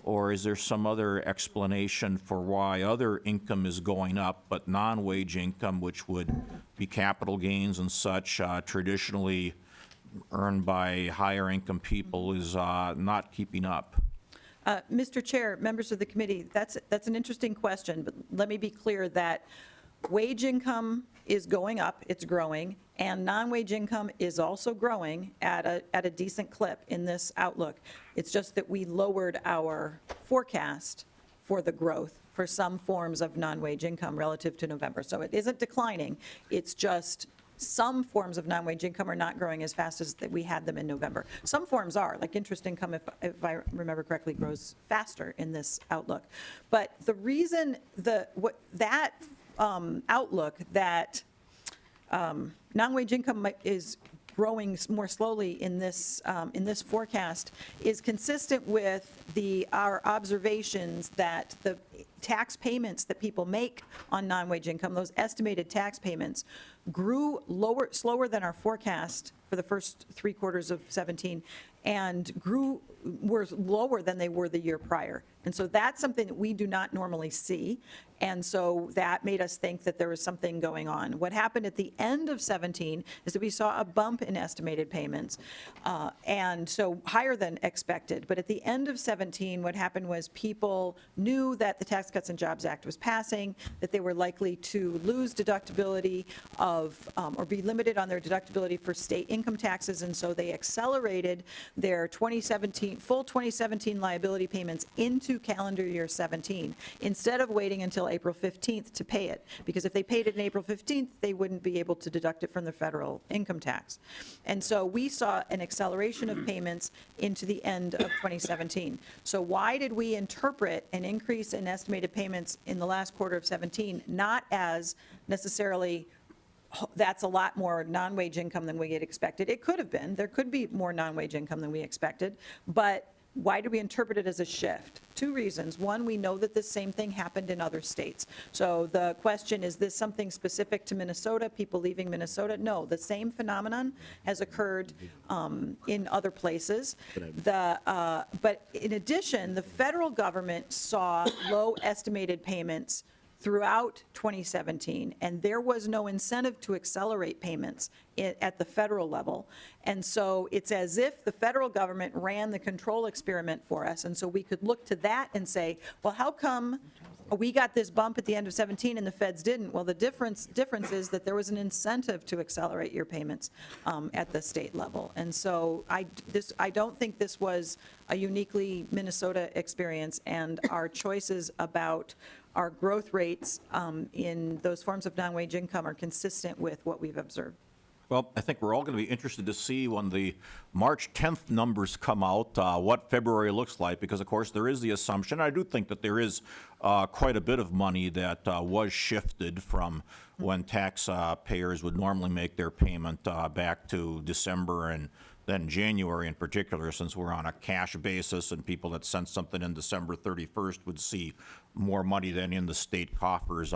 Or is there some other explanation for why other income is going up, but non-wage income, which would be capital gains and such, traditionally earned by higher income people, is not keeping up? Mr. Chair, members of the committee, that's an interesting question, but let me be clear that wage income is going up, it's growing, and non-wage income is also growing at a decent clip in this outlook. It's just that we lowered our forecast for the growth for some forms of non-wage income relative to November. So it isn't declining, it's just some forms of non-wage income are not growing as fast as that we had them in November. Some forms are, like interest income, if I remember correctly, grows faster in this outlook. But the reason that outlook that non-wage income is growing more slowly in this forecast is consistent with our observations that the tax payments that people make on non-wage income, those estimated tax payments, grew slower than our forecast for the first 3 quarters of 17, and grew were lower than they were the year prior. And so that's something that we do not normally see. And so that made us think that there was something going on. What happened at the end of 17 is that we saw a bump in estimated payments, and so higher than expected. But at the end of 17, what happened was people knew that the Tax Cuts and Jobs Act was passing, that they were likely to lose deductibility of, or be limited on their deductibility for state income taxes, and so they accelerated their 2017, full 2017 liability payments into calendar year 17, instead of waiting until April 15th to pay it, because if they paid it in April 15th, they wouldn't be able to deduct it from the federal income tax. And so we saw an acceleration of payments into the end of 2017. So why did we interpret an increase in estimated payments in the last quarter of 17, not as necessarily that's a lot more non-wage income than we had expected? It could have been. There could be more non-wage income than we expected, but why did we interpret it as a shift? Two reasons. One, we know that the same thing happened in other states. So the question, is this something specific to Minnesota, people leaving Minnesota? No, the same phenomenon has occurred in other places. But in addition, the federal government saw low estimated payments throughout 2017, and there was no incentive to accelerate payments at the federal level. And so it's as if the federal government ran the control experiment for us, and so we could look to that and say, well, how come we got this bump at the end of 17 and the feds didn't? Well, the difference is that there was an incentive to accelerate your payments at the state level. And so I don't think this was a uniquely Minnesota experience, and our choices about our growth rates in those forms of non-wage income are consistent with what we've observed. Well, I think we're all going to be interested to see when the March 10th numbers come out, what February looks like, because of course there is the assumption, I do think that there is quite a bit of money that was shifted from when taxpayers would normally make their payment back to December and then January in particular, since we're on a cash basis and people that sent something in December 31st would see more money than in the state coffers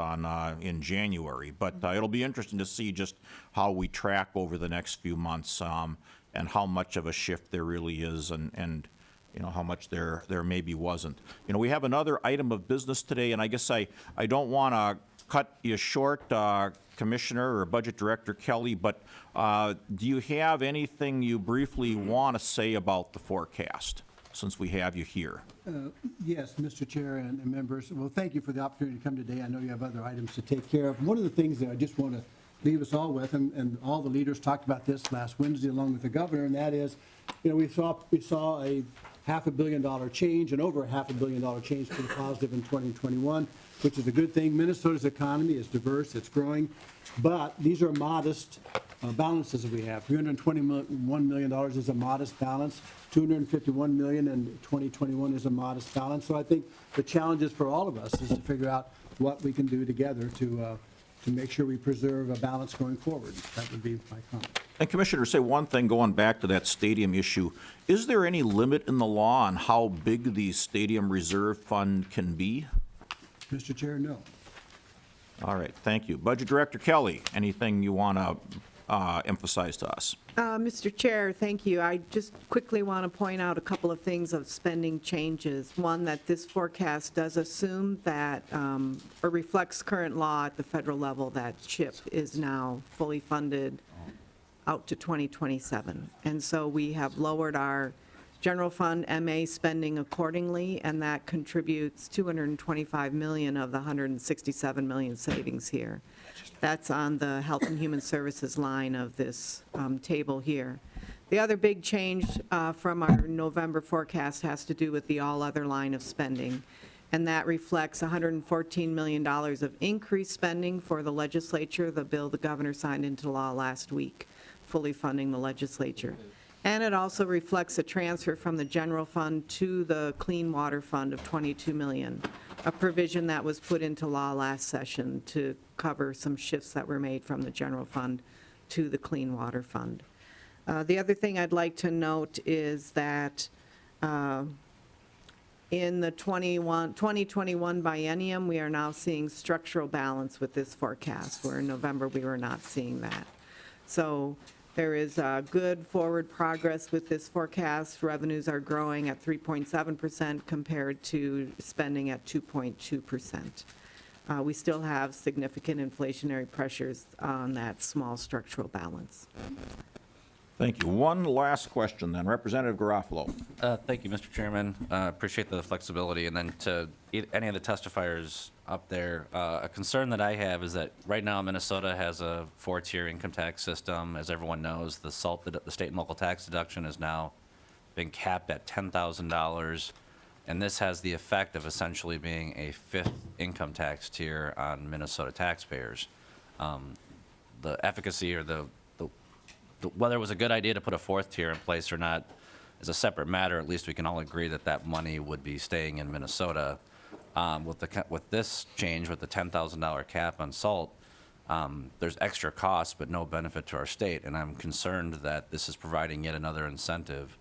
in January. But it'll be interesting to see just how we track over the next few months and how much of a shift there really is, and you know, how much there maybe wasn't. You know, we have another item of business today, and I guess I don't want to cut you short, Commissioner or Budget Director Kelly, but do you have anything you briefly want to say about the forecast, since we have you here? Yes, Mr. Chair and members. Well, thank you for the opportunity to come today. I know you have other items to take care of. One of the things that I just want to leave us all with, and all the leaders talked about this last Wednesday along with the governor, and that is, you know, we saw a $500 million change and over a $500 million change to the positive in 2021, which is a good thing. Minnesota's economy is diverse, it's growing, but these are modest balances that we have. $321 million is a modest balance. $251 million in 2021 is a modest balance. So I think the challenges for all of us is to figure out what we can do together to make sure we preserve a balance going forward. That would be my comment. And Commissioner, say one thing going back to that stadium issue. Is there any limit in the law on how big the stadium reserve fund can be? Mr. Chair, no. All right, thank you. Budget Director Kelly, anything you want to emphasize to us? Mr. Chair, thank you. I just quickly want to point out a couple of things of spending changes. One, that this forecast does assume that, or reflects current law at the federal level, that CHIP is now fully funded out to 2027. And so we have lowered our general fund MA spending accordingly, and that contributes $225 million of the $167 million savings here. That's on the Health and Human Services line of this table here. The other big change from our November forecast has to do with the all other line of spending, and that reflects $114 million of increased spending for the legislature, the bill the governor signed into law last week, fully funding the legislature. And it also reflects a transfer from the general fund to the Clean Water Fund of $22 million, a provision that was put into law last session to cover some shifts that were made from the general fund to the Clean Water Fund. The other thing I'd like to note is that in the 2021 biennium, we are now seeing structural balance with this forecast, where in November we were not seeing that. So There is good forward progress with this forecast. Revenues are growing at 3.7% compared to spending at 2.2%. We still have significant inflationary pressures on that small structural balance. Thank you. One last question then. Representative Garofalo. Thank you, Mr. Chairman. Appreciate the flexibility. And then to any of the testifiers up there, a concern that I have is that right now Minnesota has a 4-tier income tax system. As everyone knows, the state and local tax deduction has now been capped at $10,000. And this has the effect of essentially being a 5th income tax tier on Minnesota taxpayers. The efficacy or whether it was a good idea to put a 4th tier in place or not is a separate matter. At least we can all agree that that money would be staying in Minnesota. With this change, with the $10,000 cap on salt, there's extra costs but no benefit to our state. And I'm concerned that this is providing yet another incentive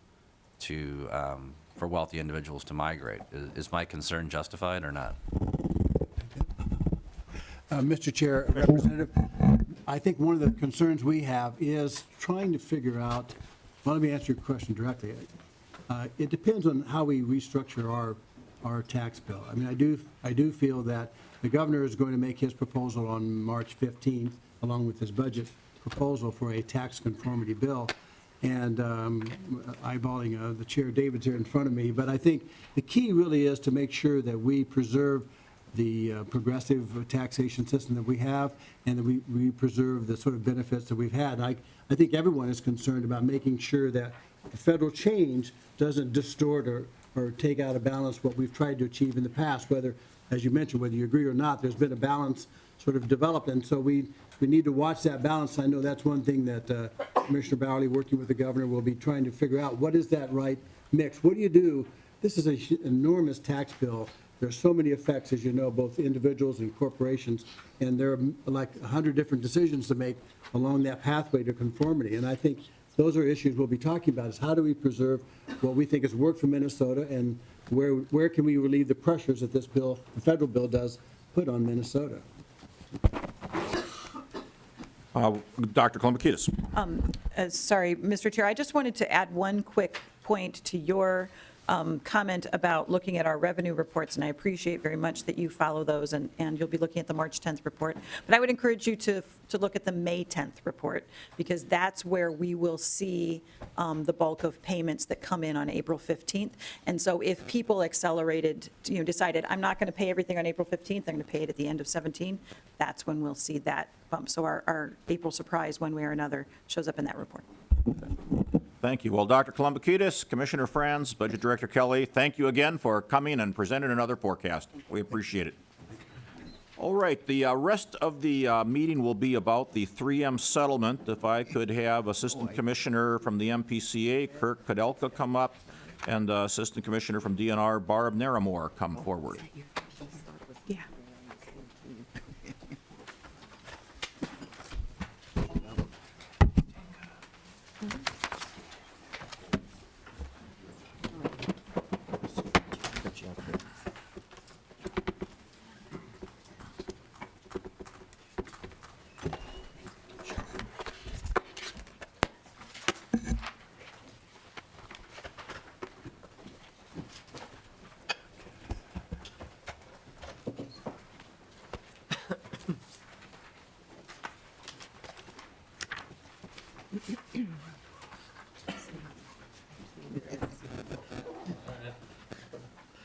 for wealthy individuals to migrate. Is my concern justified or not? Mr. Chair, Representative, I think one of the concerns we have is trying to figure out, well, let me answer your question directly. It depends on how we restructure our tax bill. I mean, I do feel that the governor is going to make his proposal on March 15th, along with his budget proposal for a tax conformity bill. And eyeballing the chair, David's here in front of me, but I think the key really is to make sure that we preserve the progressive taxation system that we have, and that we preserve the sort of benefits that we've had. I think everyone is concerned about making sure that the federal change doesn't distort or take out of balance what we've tried to achieve in the past, whether, as you mentioned, whether you agree or not, there's been a balance sort of developed, and so we need to watch that balance. I know that's one thing that Commissioner Bowerly, working with the governor, will be trying to figure out. What is that right mix? What do you do? This is an enormous tax bill. There's so many effects, as you know, both individuals and corporations, and there are like 100 different decisions to make along that pathway to conformity. And I think those are issues we'll be talking about, is how do we preserve what we think has worked for Minnesota, and where can we relieve the pressures that this bill, the federal bill, does put on Minnesota. Dr. Kolomakidis. Sorry, Mr. Chair, I just wanted to add one quick point to your comment about looking at our revenue reports, and I appreciate very much that you follow those, and you'll be looking at the March 10th report. But I would encourage you to look at the May 10th report, because that's where we will see the bulk of payments that come in on April 15th. And so if people decided, I'm not going to pay everything on April 15th, I'm going to pay it at the end of 17, that's when we'll see that bump. So our April surprise, one way or another, shows up in that report. Thank you. Well, Dr. Kolomakidis, Commissioner Franz, Budget Director Kelly, thank you again for coming and presenting another forecast. We appreciate it. All right, the rest of the meeting will be about the 3M settlement. If I could have Assistant Commissioner from the MPCA, Kirk Kudelka, come up, and Assistant Commissioner from DNR, Barb Naramore, come forward. Yeah.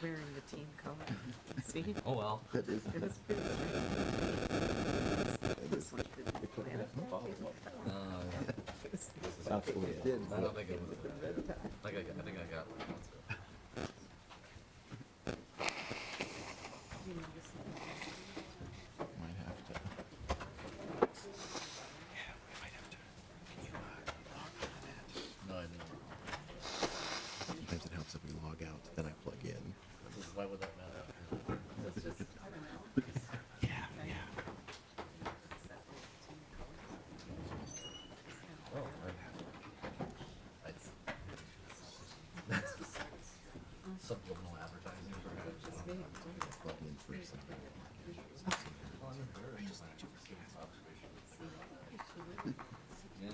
Wearing the team color. See? Oh, well. It is pretty. I don't think it was. I think I got one. No, I know. Sometimes it helps if we log out, then I plug in. Why would that matter? Yeah, yeah. Subliminal advertising for Plug in for a second. Yeah.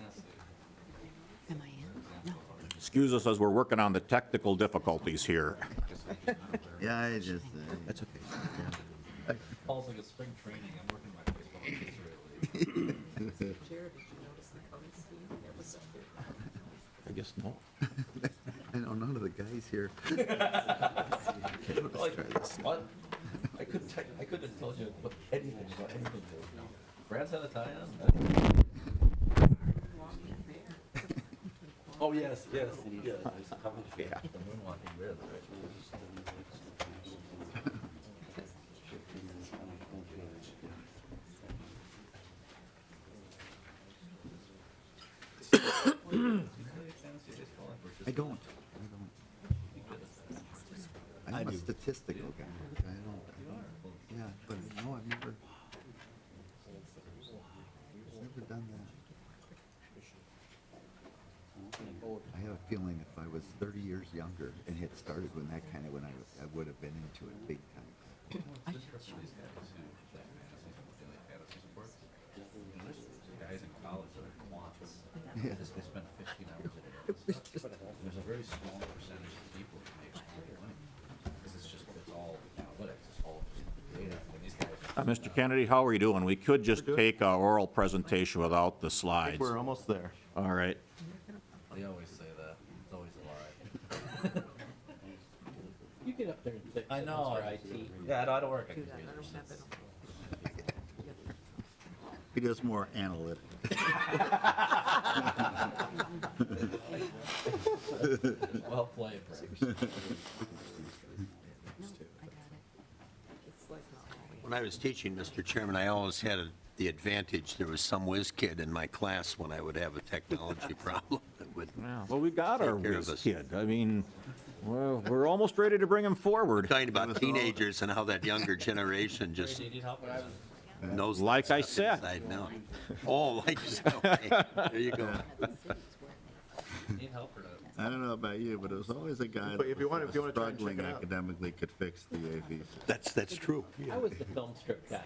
excuse us as we're working on the technical difficulties here. Yeah, I just. That's okay. Paul's like a spring training. I'm working my baseball kids really. I guess no. I know none of the guys here. What? I couldn't have told you anything about anything. Brad's had a tie on? Oh, yes. Yeah. The moonwalking with, I don't. I'm a statistical guy. I don't. Yeah, but no, I've never done that. I have a feeling if I was 30 years younger and had started when I would have been into it big time. Guys in college that are quants. Yeah. They spend 15 hours a day. There's a very small percentage of people who make real money. Because it's all analytics, it's all just data. And these guys Mr. Kennedy, how are you doing? We could just take an oral presentation without the slides. We're almost there. All right. they always say that. It's always a lie. You get up there and fix it. I know. Mr. IT. Yeah, I don't work at computers. He does more analytics. Well played, Bruce. When I was teaching, Mr. Chairman, I always had the advantage, there was some whiz kid in my class when I would have a technology problem that would Well, we got our Take care of whiz us. kid. I mean, well, we're almost ready to bring him forward. talking about teenagers and how that younger generation just Do you need help with that? knows. Like I stuff said. inside now. Oh, like you said, okay. There you go. Need help or not? I don't know about you, but it was always a guy But if you want to try and check struggling it out. academically could fix the AVs. That's true. I was the film strip guy.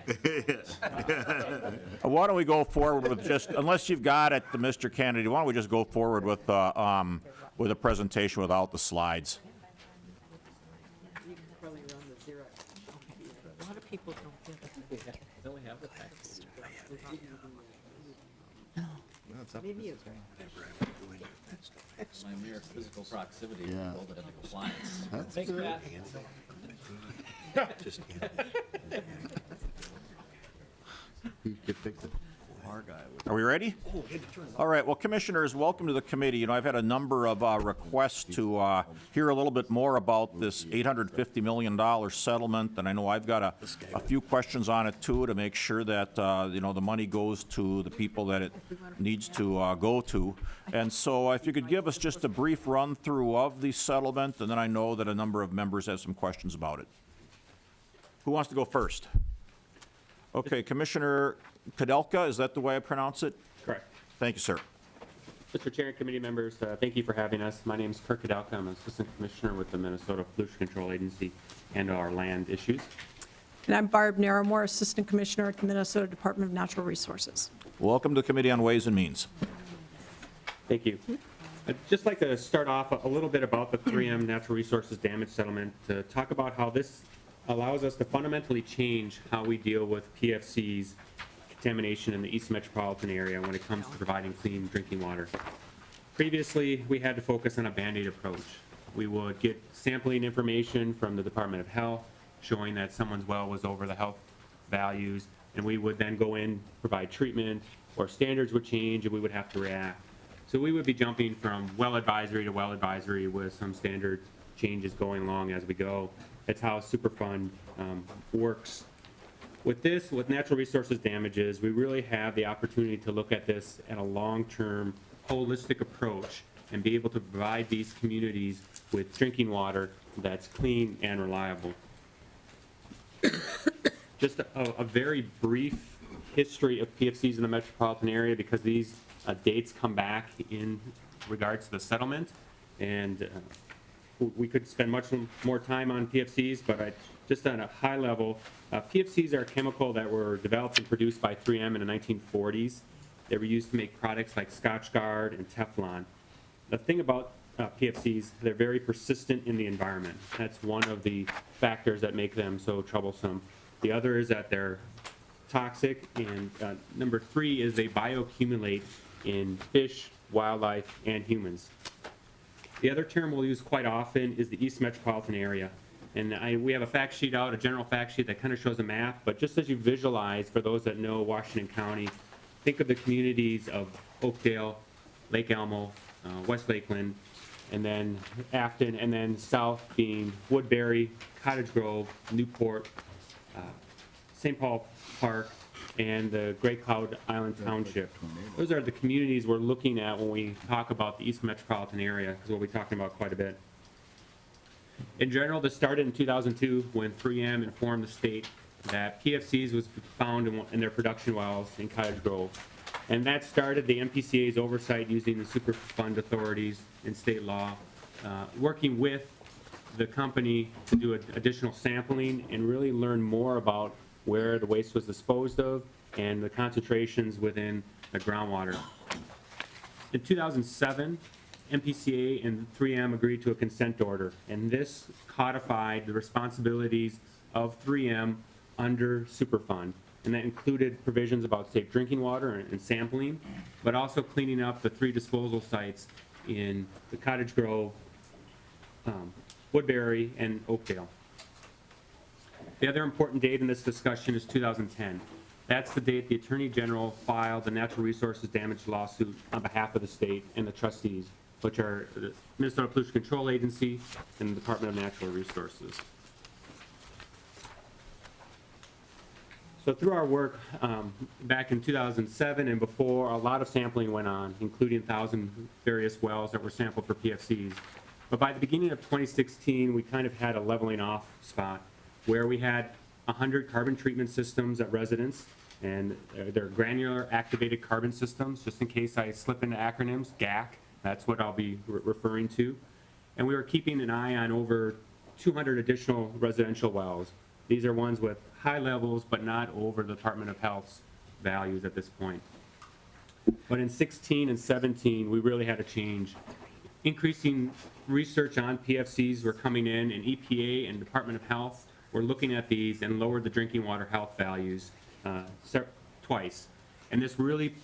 Why don't we go forward with just, unless you've got it, Mr. Kennedy, why don't we just go forward with a presentation without the slides? You can probably run the Xerox. A lot of people don't get it. Don't we have the text? Maybe it's My mere physical proximity Yeah. pulled it into compliance. That's Thanks, good. Pat. He could fix it. Our guy would. Are we ready? All right, well, Commissioners, welcome to the committee. You know, I've had a number of requests to hear a little bit more about this $850 million settlement, and I know I've got a few questions on it, too, to make sure that, you know, the money goes to the people that it needs to go to. And so if you could give us just a brief run-through of the settlement, and then I know that a number of members have some questions about it. Who wants to go first? Okay, Commissioner Kudelka, is that the way I pronounce it? Correct. Thank you, sir. Mr. Chair and committee members, thank you for having us. My name is Kirk Kudelka. I'm an Assistant Commissioner with the Minnesota Pollution Control Agency and our land issues. And I'm Barb Narramore, Assistant Commissioner at the Minnesota Department of Natural Resources. Welcome to the Committee on Ways and Means. Thank you. I'd just like to start off a little bit about the 3M Natural Resources Damage Settlement, to talk about how this allows us to fundamentally change how we deal with PFCs, contamination in the East Metropolitan area when it comes to providing clean drinking water. Previously, we had to focus on a Band-Aid approach. We would get sampling information from the Department of Health showing that someone's well was over the health values, and we would then go in, provide treatment, or standards would change, and we would have to react. So we would be jumping from well advisory to well advisory with some standard changes going along as we go. That's how Superfund works. With this, with natural resources damages, we really have the opportunity to look at this at a long-term, holistic approach and be able to provide these communities with drinking water that's clean and reliable. Just a very brief history of PFCs in the metropolitan area, because these dates come back in regards to the settlement, and we could spend much more time on PFCs, but just on a high level, PFCs are a chemical that were developed and produced by 3M in the 1940s. They were used to make products like Scotchgard and Teflon. The thing about PFCs, they're very persistent in the environment. That's one of the factors that make them so troublesome. The other is that they're toxic, and number 3 is they bioaccumulate in fish, wildlife, and humans. The other term we'll use quite often is the East Metropolitan Area. And we have a fact sheet out, a general fact sheet that kind of shows a map, but just as you visualize, for those that know Washington County, think of the communities of Oakdale, Lake Elmo, West Lakeland, and then Afton, and then south being Woodbury, Cottage Grove, Newport, St. Paul Park, and the Great Cloud Island Township. Those are the communities we're looking at when we talk about the East Metropolitan Area, because we'll be talking about quite a bit. In general, this started in 2002 when 3M informed the state that PFCs was found in their production wells in Cottage Grove. And that started the MPCA's oversight using the Superfund authorities and state law, working with the company to do additional sampling and really learn more about where the waste was disposed of and the concentrations within the groundwater. In 2007, MPCA and 3M agreed to a consent order, and this codified the responsibilities of 3M under Superfund. And that included provisions about safe drinking water and sampling, but also cleaning up the 3 disposal sites in the Cottage Grove, Woodbury, and Oakdale. The other important date in this discussion is 2010. That's the date the Attorney General filed the natural resources damage lawsuit on behalf of the state and the trustees, which are the Minnesota Pollution Control Agency and the Department of Natural Resources. So through our work back in 2007 and before, a lot of sampling went on, including 1,000 various wells that were sampled for PFCs. But by the beginning of 2016, we kind of had a leveling off spot where we had 100 carbon treatment systems at residence, and they're granular activated carbon systems. Just in case I slip into acronyms, GAC, that's what I'll be referring to. And we were keeping an eye on over 200 additional residential wells. These are ones with high levels, but not over the Department of Health's values at this point. But in 16 and 17, we really had a change. Increasing research on PFCs were coming in, and EPA and Department of Health were looking at these and lowered the drinking water health values twice. And this really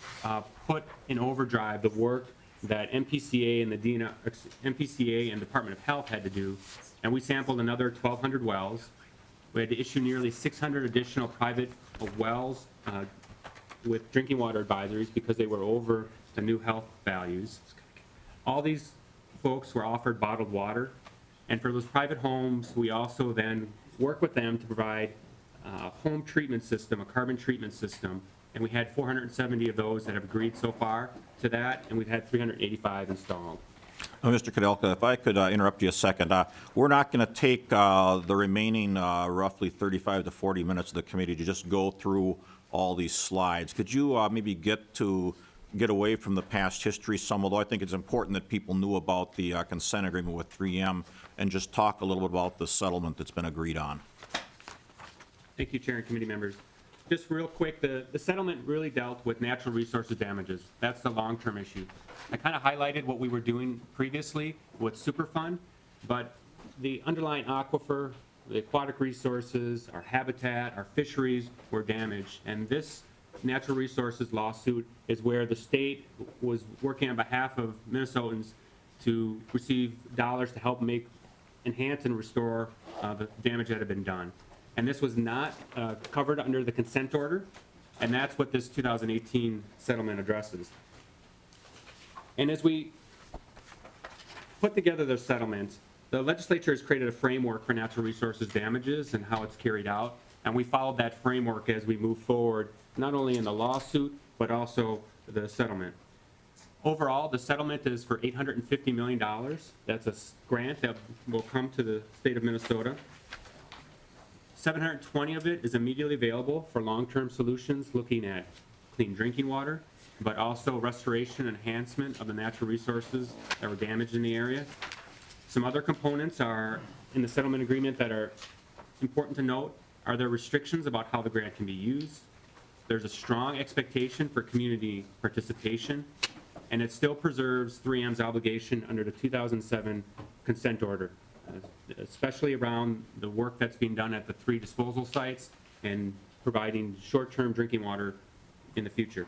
put in overdrive the work that MPCA and the MPCA and Department of Health had to do. And we sampled another 1,200 wells. We had to issue nearly 600 additional private wells with drinking water advisories because they were over the new health values. All these folks were offered bottled water. And for those private homes, we also then work with them to provide a home treatment system, a carbon treatment system. And we had 470 of those that have agreed so far to that, and we've had 385 installed. Mr. Kadelka, if I could interrupt you a second. We're not going to take the remaining roughly 35 to 40 minutes of the committee to just go through all these slides. Could you maybe get away from the past history some, although I think it's important that people knew about the consent agreement with 3M, and just talk a little bit about the settlement that's been agreed on? Thank you, Chair and committee members. Just real quick, the settlement really dealt with natural resources damages. That's the long-term issue. I kind of highlighted what we were doing previously with Superfund, but the underlying aquifer, the aquatic resources, our habitat, our fisheries were damaged. And this natural resources lawsuit is where the state was working on behalf of Minnesotans to receive dollars to help enhance and restore the damage that had been done. And this was not covered under the consent order, and that's what this 2018 settlement addresses. And as we put together the settlement, the legislature has created a framework for natural resources damages and how it's carried out, and we followed that framework as we move forward, not only in the lawsuit, but also the settlement. Overall, the settlement is for $850 million. That's a grant that will come to the state of Minnesota. 720 of it is immediately available for long-term solutions looking at clean drinking water, but also restoration and enhancement of the natural resources that were damaged in the area. Some other components are in the settlement agreement that are important to note. Are there restrictions about how the grant can be used? There's a strong expectation for community participation. and it still preserves 3M's obligation under the 2007 consent order, especially around the work that's being done at the 3 disposal sites and providing short-term drinking water in the future.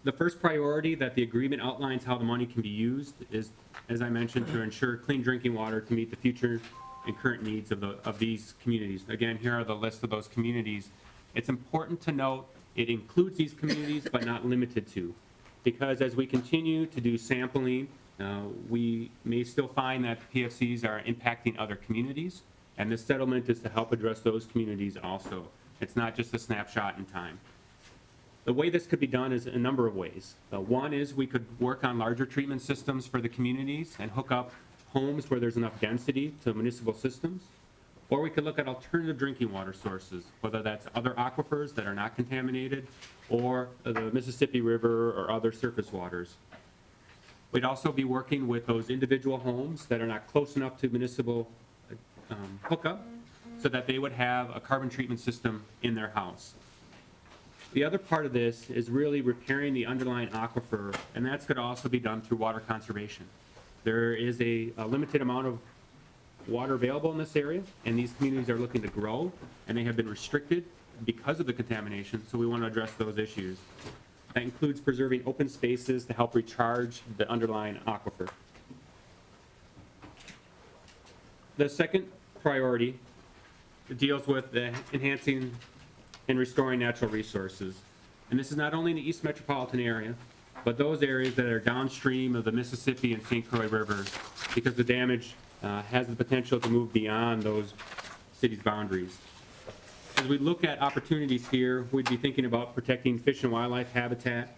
The first priority that the agreement outlines how the money can be used is, as I mentioned, to ensure clean drinking water to meet the future and current needs of these communities. Again, here are the list of those communities. It's important to note it includes these communities, but not limited to, because as we continue to do sampling, we may still find that PFCs are impacting other communities, and this settlement is to help address those communities also. It's not just a snapshot in time. The way this could be done is a number of ways. One is we could work on larger treatment systems for the communities and hook up homes where there's enough density to municipal systems. Or we could look at alternative drinking water sources, whether that's other aquifers that are not contaminated or the Mississippi River or other surface waters. We'd also be working with those individual homes that are not close enough to municipal hookup so that they would have a carbon treatment system in their house. The other part of this is really repairing the underlying aquifer, and that's going to also be done through water conservation. There is a limited amount of water available in this area, and these communities are looking to grow, and they have been restricted because of the contamination, so we want to address those issues. That includes preserving open spaces to help recharge the underlying aquifer. The second priority deals with enhancing and restoring natural resources. And this is not only in the East Metropolitan area, but those areas that are downstream of the Mississippi and St. Croix rivers, because the damage has the potential to move beyond those cities' boundaries. As we look at opportunities here, we'd be thinking about protecting fish and wildlife habitat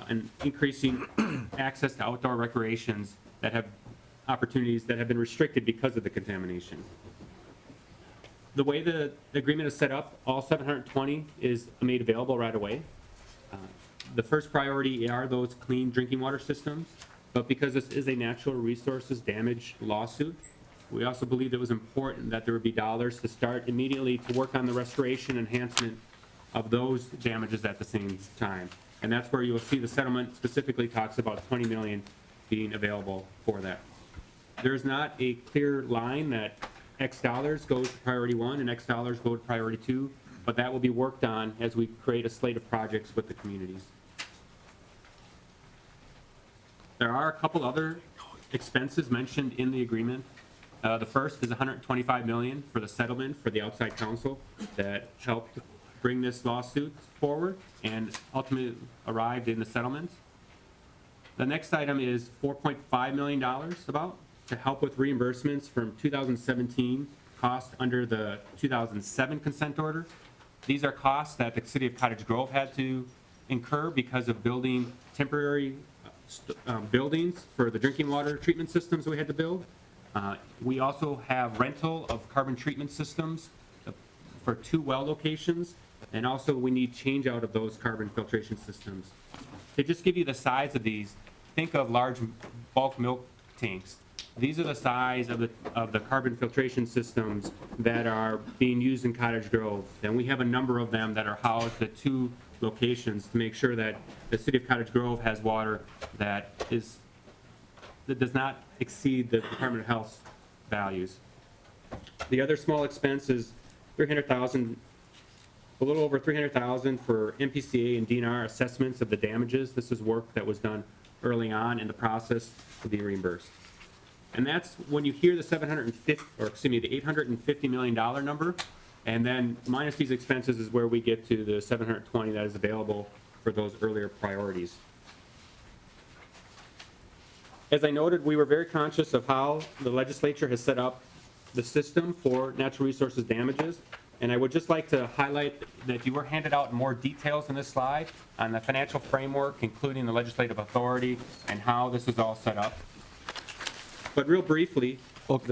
and increasing access to outdoor recreations that have opportunities that have been restricted because of the contamination. The way the agreement is set up, all 720 is made available right away. The first priority are those clean drinking water systems, but because this is a natural resources damage lawsuit, we also believed it was important that there would be dollars to start immediately to work on the restoration enhancement of those damages at the same time. And that's where you'll see the settlement specifically talks about $20 million being available for that. There's not a clear line that X dollars goes to priority 1 and X dollars go to priority 2, but that will be worked on as we create a slate of projects with the communities. There are a couple other expenses mentioned in the agreement. The first is $125 million for the settlement for the outside counsel that helped bring this lawsuit forward and ultimately arrived in the settlement. The next item is $4.5 million about to help with reimbursements from 2017 costs under the 2007 consent order. These are costs that the city of Cottage Grove had to incur because of building temporary buildings for the drinking water treatment systems we had to build. We also have rental of carbon treatment systems for 2 well locations, and also we need change out of those carbon filtration systems. To just give you the size of these, think of large bulk milk tanks. These are the size of the carbon filtration systems that are being used in Cottage Grove. And we have a number of them that are housed at 2 locations to make sure that the city of Cottage Grove has water that does not exceed the Department of Health's values. The other small expense is $300,000, a little over $300,000 for MPCA and DNR assessments of the damages. This is work that was done early on in the process to be reimbursed. And that's when you hear the the $850 million number, and then minus these expenses is where we get to the 720 that is available for those earlier priorities. As I noted, we were very conscious of how the legislature has set up the system for natural resources damages, and I would just like to highlight that you were handed out more details in this slide on the financial framework, including the legislative authority and how this is all set up. But real briefly, Go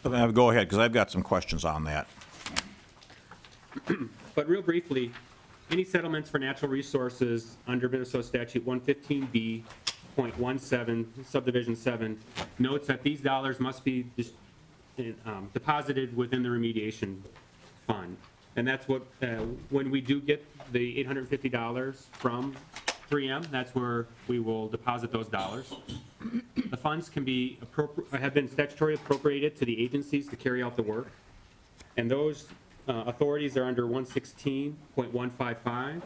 ahead, because I've got some questions on that. any settlements for natural resources under Minnesota Statute 115B.17, subdivision 7, notes that these dollars must be deposited within the remediation fund. And that's what, when we do get the $850 from 3M, that's where we will deposit those dollars. The funds can be have been statutorily appropriated to the agencies to carry out the work. And those authorities are under 116.155,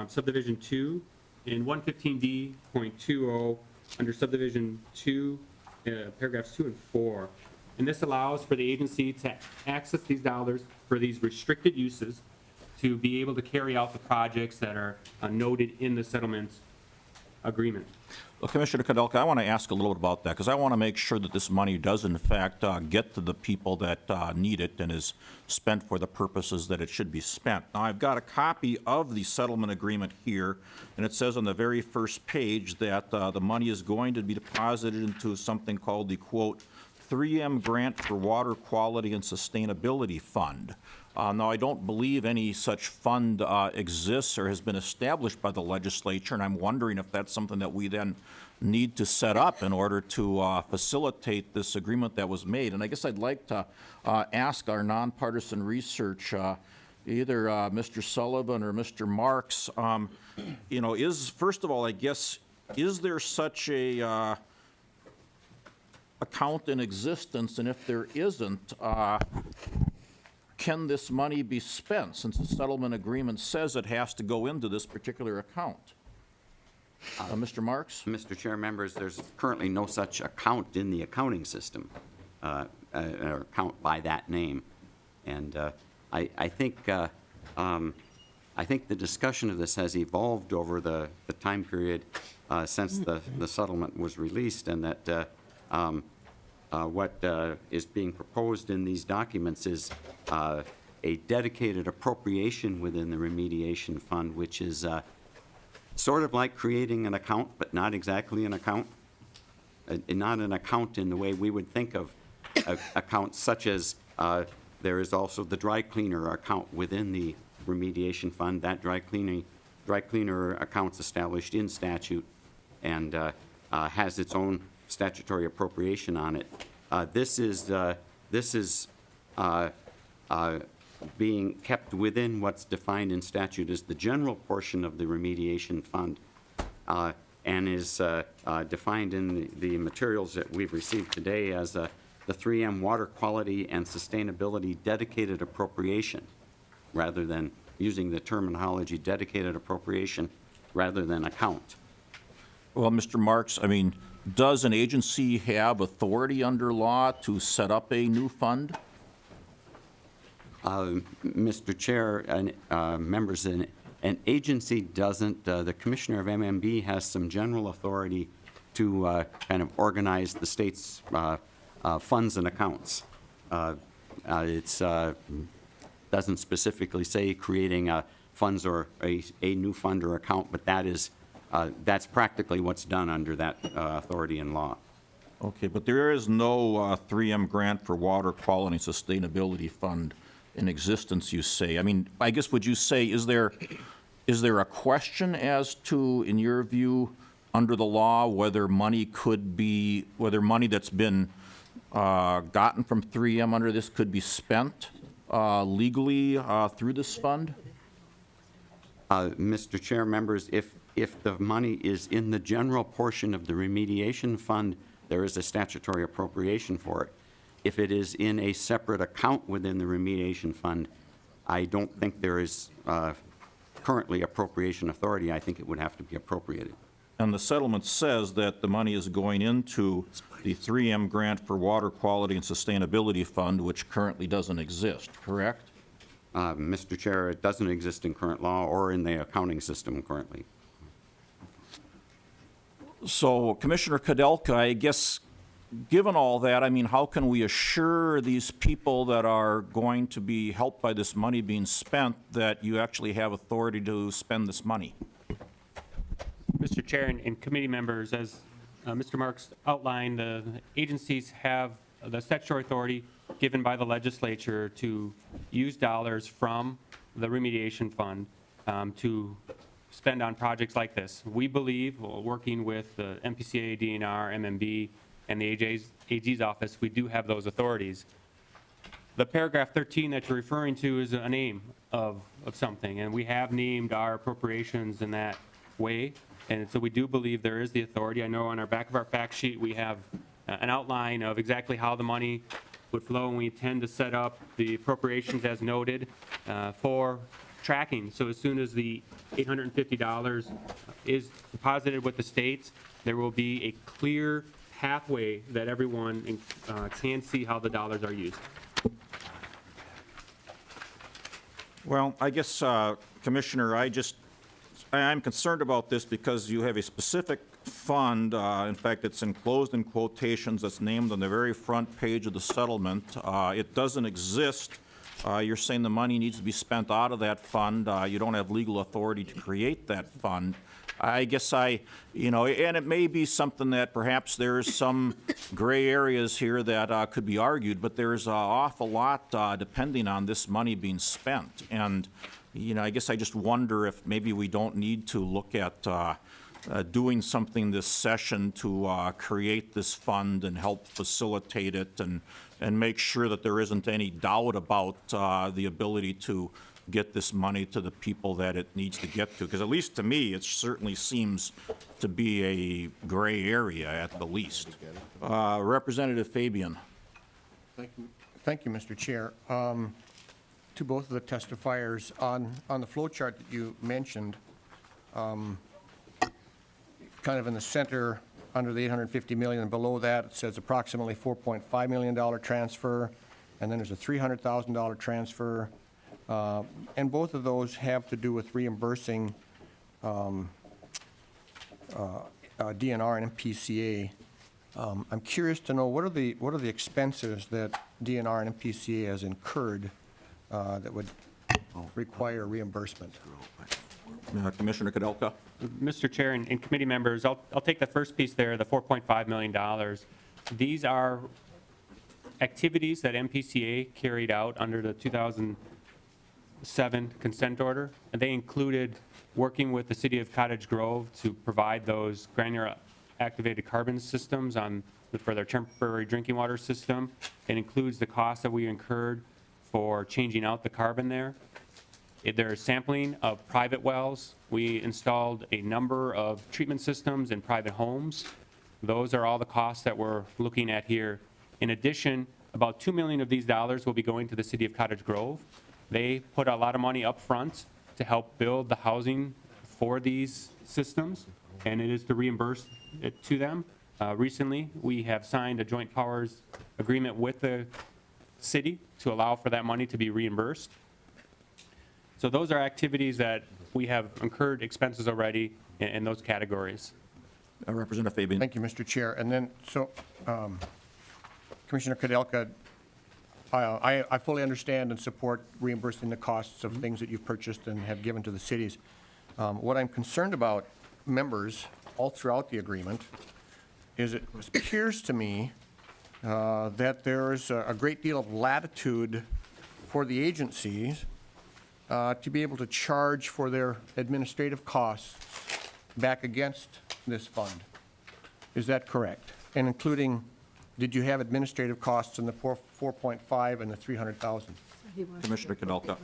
subdivision 2, and 115D.20 under subdivision 2, paragraphs 2 and 4. And this allows for the agency to access these dollars for these restricted uses to be able to carry out the projects that are noted in the settlement agreement. Well, Commissioner Kudelka, I want to ask a little bit about that, because I want to make sure that this money does in fact get to the people that need it and is spent for the purposes that it should be spent. Now, I've got a copy of the settlement agreement here, and it says on the very first page that the money is going to be deposited into something called the, quote, 3M Grant for Water Quality and Sustainability Fund. Now, I don't believe any such fund exists or has been established by the legislature, and I'm wondering if that's something that we then need to set up in order to facilitate this agreement that was made. And I guess I'd like to ask our nonpartisan research, either Mr. Sullivan or Mr. Marks, first of all, I guess, is there such a account in existence, and if there isn't, can this money be spent, since the settlement agreement says it has to go into this particular account? Mr. Marks? Mr. Chair, members, there's currently no such account in the accounting system, or account by that name. And I think the discussion of this has evolved over the time period since the settlement was released, and that what is being proposed in these documents is a dedicated appropriation within the remediation fund, which is sort of like creating an account, but not exactly an account. Not an account in the way we would think of accounts, such as there is also the dry cleaner account within the remediation fund. That dry cleaner account's established in statute and has its own statutory appropriation on it. This is being kept within what's defined in statute as the general portion of the remediation fund, and is defined in the materials that we've received today as the 3M Water Quality and Sustainability Dedicated Appropriation, rather than using the terminology dedicated appropriation rather than account. Well, Mr. Marks, I mean, does an agency have authority under law to set up a new fund? Mr. Chair and members, an agency doesn't. The Commissioner of MMB has some general authority to kind of organize the state's funds and accounts. It doesn't specifically say creating funds or a new fund or account, but that's practically what's done under that authority in law. Okay, but there is no 3M grant for water quality and sustainability fund in existence, you say. I mean, I guess, would you say, is there a question as to, in your view, under the law, whether money that's been gotten from 3M under this could be spent legally through this fund? Mr. Chair, members, if the money is in the general portion of the remediation fund, there is a statutory appropriation for it. If it is in a separate account within the remediation fund, I don't think there is currently appropriation authority. I think it would have to be appropriated. And the settlement says that the money is going into the 3M grant for water quality and sustainability fund, which currently doesn't exist, correct? Mr. Chair, it doesn't exist in current law or in the accounting system currently. So, Commissioner Kudelka, I guess, given all that, I mean, how can we assure these people that are going to be helped by this money being spent that you actually have authority to spend this money? Mr. Chair and committee members, as Mr. Marks outlined, the agencies have the statutory authority given by the legislature to use dollars from the remediation fund to spend on projects like this. We believe, working with the MPCA, DNR, MMB, and the AG's office, we do have those authorities. The paragraph 13 that you're referring to is a name of something, and we have named our appropriations in that way. And so we do believe there is the authority. I know on our back of our fact sheet, we have an outline of exactly how the money would flow, and we intend to set up the appropriations as noted for tracking. So as soon as the $850 is deposited with the states, there will be a clear pathway that everyone can see how the dollars are used. Well, I guess, Commissioner, I'm concerned about this because you have a specific fund, in fact, it's enclosed in quotations, that's named on the very front page of the settlement. It doesn't exist. You're saying the money needs to be spent out of that fund. You don't have legal authority to create that fund. I guess and it may be something that perhaps there's some gray areas here that could be argued, but there's an awful lot depending on this money being spent. And, I guess I just wonder if maybe we don't need to look at doing something this session to create this fund and help facilitate it and make sure that there isn't any doubt about the ability to get this money to the people that it needs to get to. Because at least to me, it certainly seems to be a gray area at the least. Representative Fabian. Thank you, Mr. Chair. To both of the testifiers, on the flow chart that you mentioned, kind of in the center, under the $850 million, and below that, it says approximately $4.5 million transfer, and then there's a $300,000 transfer. And both of those have to do with reimbursing DNR and MPCA. I'm curious to know, what are the expenses that DNR and MPCA has incurred that would require reimbursement? Commissioner Kudelka. Mr. Chair and committee members, I'll take the first piece there, the $4.5 million. These are activities that MPCA carried out under the 2007 consent order, and they included working with the city of Cottage Grove to provide those granular activated carbon systems for their temporary drinking water system. It includes the cost that we incurred for changing out the carbon there. There's sampling of private wells. We installed a number of treatment systems in private homes. Those are all the costs that we're looking at here. In addition, about $2 million of these dollars will be going to the city of Cottage Grove. They put a lot of money up front to help build the housing for these systems, and it is to reimburse it to them. Recently, we have signed a joint powers agreement with the city to allow for that money to be reimbursed. So those are activities that we have incurred expenses already in those categories. Representative Fabian. Thank you, Mr. Chair. And then, Commissioner Kudelka, I fully understand and support reimbursing the costs of things that you've purchased and have given to the cities. What I'm concerned about, members, all throughout the agreement, is it appears to me that there's a great deal of latitude for the agencies to be able to charge for their administrative costs back against this fund. Is that correct? And including, did you have administrative costs in the 4.5 and the 300,000? Commissioner Kudelka.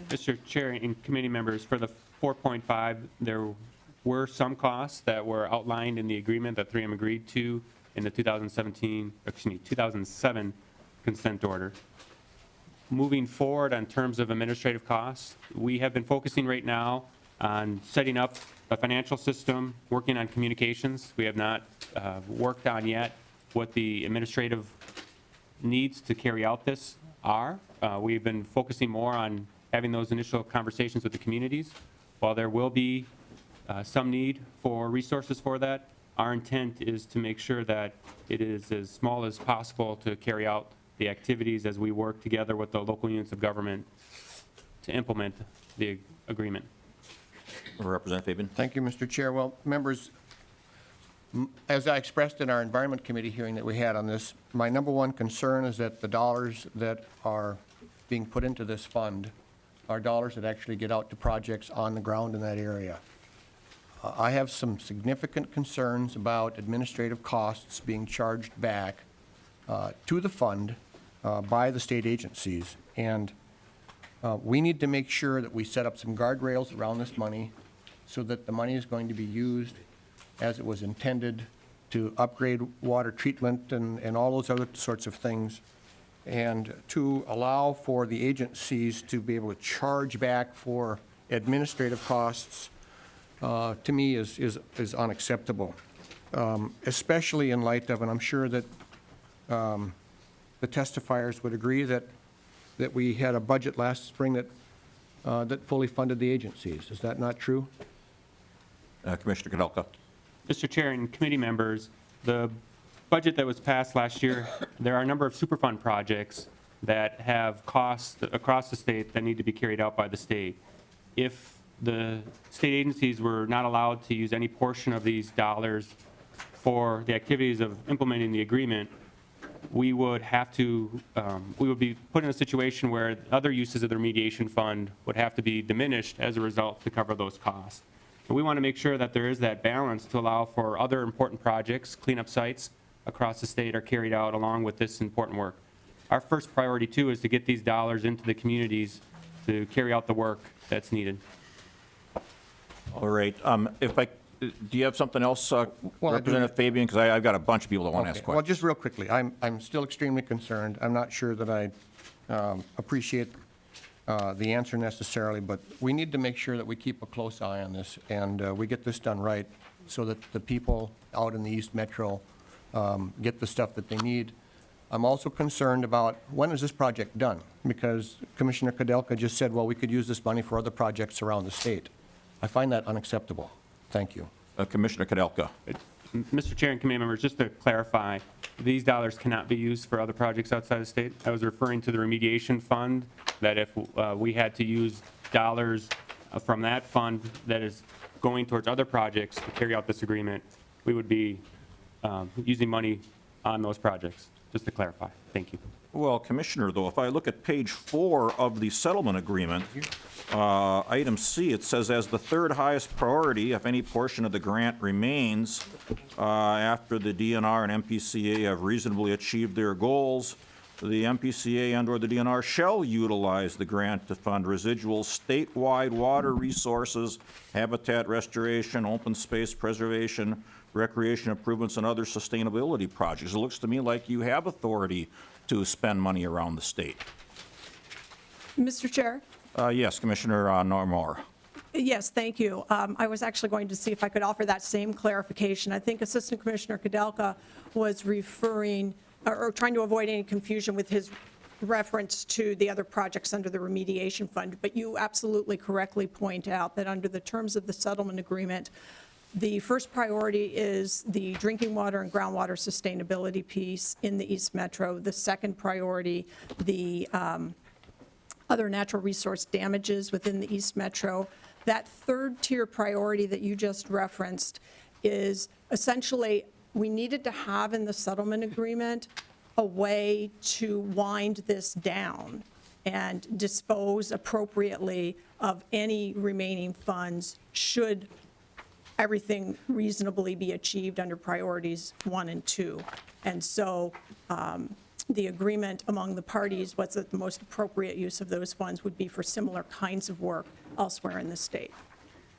Mr. Chair and committee members, for the 4.5, there were some costs that were outlined in the agreement that 3M agreed to in the 2007 consent order. Moving forward on terms of administrative costs, we have been focusing right now on setting up a financial system, working on communications. We have not worked on yet what the administrative needs to carry out this are. We've been focusing more on having those initial conversations with the communities. While there will be some need for resources for that, our intent is to make sure that it is as small as possible to carry out the activities as we work together with the local units of government to implement the agreement. Representative Fabian. Thank you, Mr. Chair. Well, members, as I expressed in our Environment Committee hearing that we had on this, my number one concern is that the dollars that are being put into this fund are dollars that actually get out to projects on the ground in that area. I have some significant concerns about administrative costs being charged back to the fund by the state agencies. And we need to make sure that we set up some guardrails around this money so that the money is going to be used as it was intended to upgrade water treatment and all those other sorts of things, and to allow for the agencies to be able to charge back for administrative costs, to me is unacceptable, especially in light of, and I'm sure that the testifiers would agree that we had a budget last spring that fully funded the agencies. Is that not true? Commissioner Kudelka. Mr. Chair and committee members, the budget that was passed last year, there are a number of Superfund projects that have costs across the state that need to be carried out by the state. If the state agencies were not allowed to use any portion of these dollars for the activities of implementing the agreement, we would have to, we would be put in a situation where other uses of the remediation fund would have to be diminished as a result to cover those costs. And we want to make sure that there is that balance to allow for other important projects, cleanup sites across the state are carried out along with this important work. Our first priority too is to get these dollars into the communities to carry out the work that's needed. All right. Do you have something else, Well, I do. Representative Fabian? Because I've got a bunch of people that want to ask Okay. Well, questions. just real quickly, I'm still extremely concerned. I'm not sure that I appreciate the answer necessarily, but we need to make sure that we keep a close eye on this and we get this done right so that the people out in the East Metro get the stuff that they need. I'm also concerned about when is this project done? Because Commissioner Kudelka just said, well, we could use this money for other projects around the state. I find that unacceptable. Thank you. Commissioner Kudelka. Mr. Chair and committee members, just to clarify, these dollars cannot be used for other projects outside the state. I was referring to the remediation fund, that if we had to use dollars from that fund that is going towards other projects to carry out this agreement, we would be using money on those projects, just to clarify. Thank you. Well, Commissioner, though, if I look at page 4 of the settlement agreement, item C, it says, as the third highest priority, if any portion of the grant remains after the DNR and MPCA have reasonably achieved their goals, the MPCA and/or the DNR shall utilize the grant to fund residual statewide water resources, habitat restoration, open space preservation, recreation improvements, and other sustainability projects. It looks to me like you have authority to spend money around the state. Mr. Chair? Yes, Commissioner Normore. Yes, thank you. I was actually going to see if I could offer that same clarification. I think Assistant Commissioner Kudelka was referring or trying to avoid any confusion with his reference to the other projects under the remediation fund. But you absolutely correctly point out that under the terms of the settlement agreement, the first priority is the drinking water and groundwater sustainability piece in the East Metro. The second priority, the other natural resource damages within the East Metro. That third tier priority that you just referenced is essentially, we needed to have in the settlement agreement a way to wind this down and dispose appropriately of any remaining funds should everything reasonably be achieved under priorities 1 and 2. And so the agreement among the parties was that the most appropriate use of those funds would be for similar kinds of work elsewhere in the state.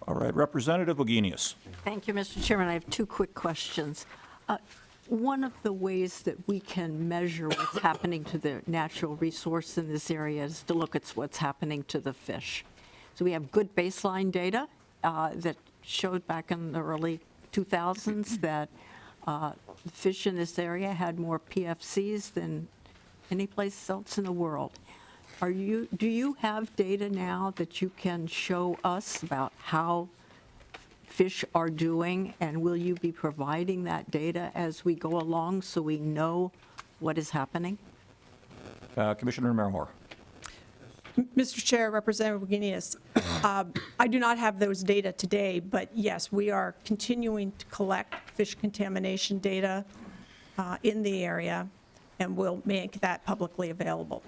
All right, Representative Wagenius. Thank you, Mr. Chairman. I have 2 quick questions. One of the ways that we can measure what's happening to the natural resource in this area is to look at what's happening to the fish. So we have good baseline data that showed back in the early 2000s that fish in this area had more PFCs than any place else in the world. Do you have data now that you can show us about how fish are doing, and will you be providing that data as we go along so we know what is happening? Commissioner Merrimore. Mr. Chair, Representative Wagenius, I do not have those data today, but yes, we are continuing to collect fish contamination data in the area, and we'll make that publicly available.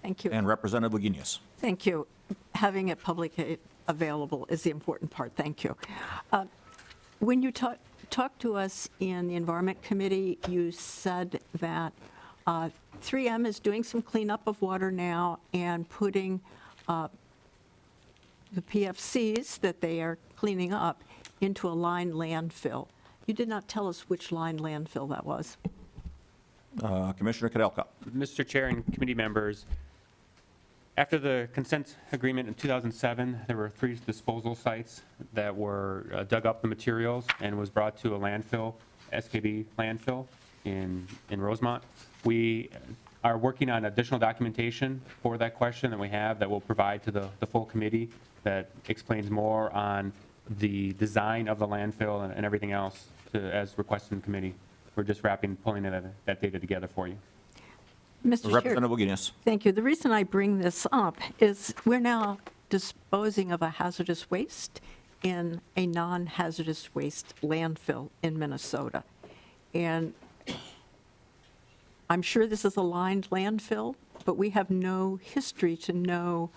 Thank you. And Representative Wagenius. Thank you. Having it publicly available is the important part. Thank you. When you talked to us in the Environment Committee, you said that 3M is doing some cleanup of water now and putting the PFCs that they are cleaning up into a lined landfill. You did not tell us which lined landfill that was. Commissioner Kudelka. Mr. Chair and committee members, after the consent agreement in 2007, there were 3 disposal sites that were dug up the materials and was brought to a landfill, SKB landfill in Rosemont. We are working on additional documentation for that question that we have that we'll provide to the full committee that explains more on the design of the landfill and everything else as requested in committee. We're just pulling that data together for you. Mr. Chair. Representative Wagenius. Thank you. The reason I bring this up is we're now disposing of a hazardous waste in a non-hazardous waste landfill in Minnesota. And I'm sure this is a lined landfill, but we have no history to know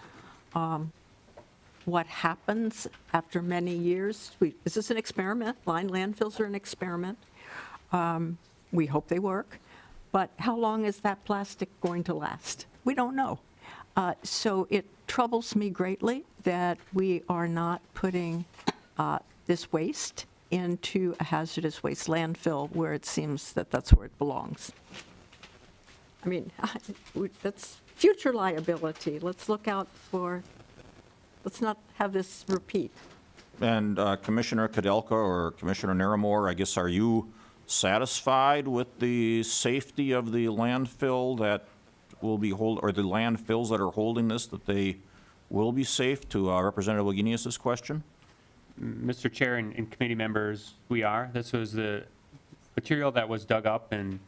what happens after many years. Is this an experiment? Lined landfills are an experiment. We hope they work. But how long is that plastic going to last? We don't know. So it troubles me greatly that we are not putting this waste into a hazardous waste landfill where it seems that that's where it belongs. I mean, that's future liability. Let's look out for, let's not have this repeat. And Commissioner Kudelka or Commissioner Naramore, I guess, are you satisfied with the safety of the landfill that will be or the landfills that are holding this, that they will be safe, to Representative Wagenius's question? Mr. Chair and committee members, we are. This was the material that was dug up and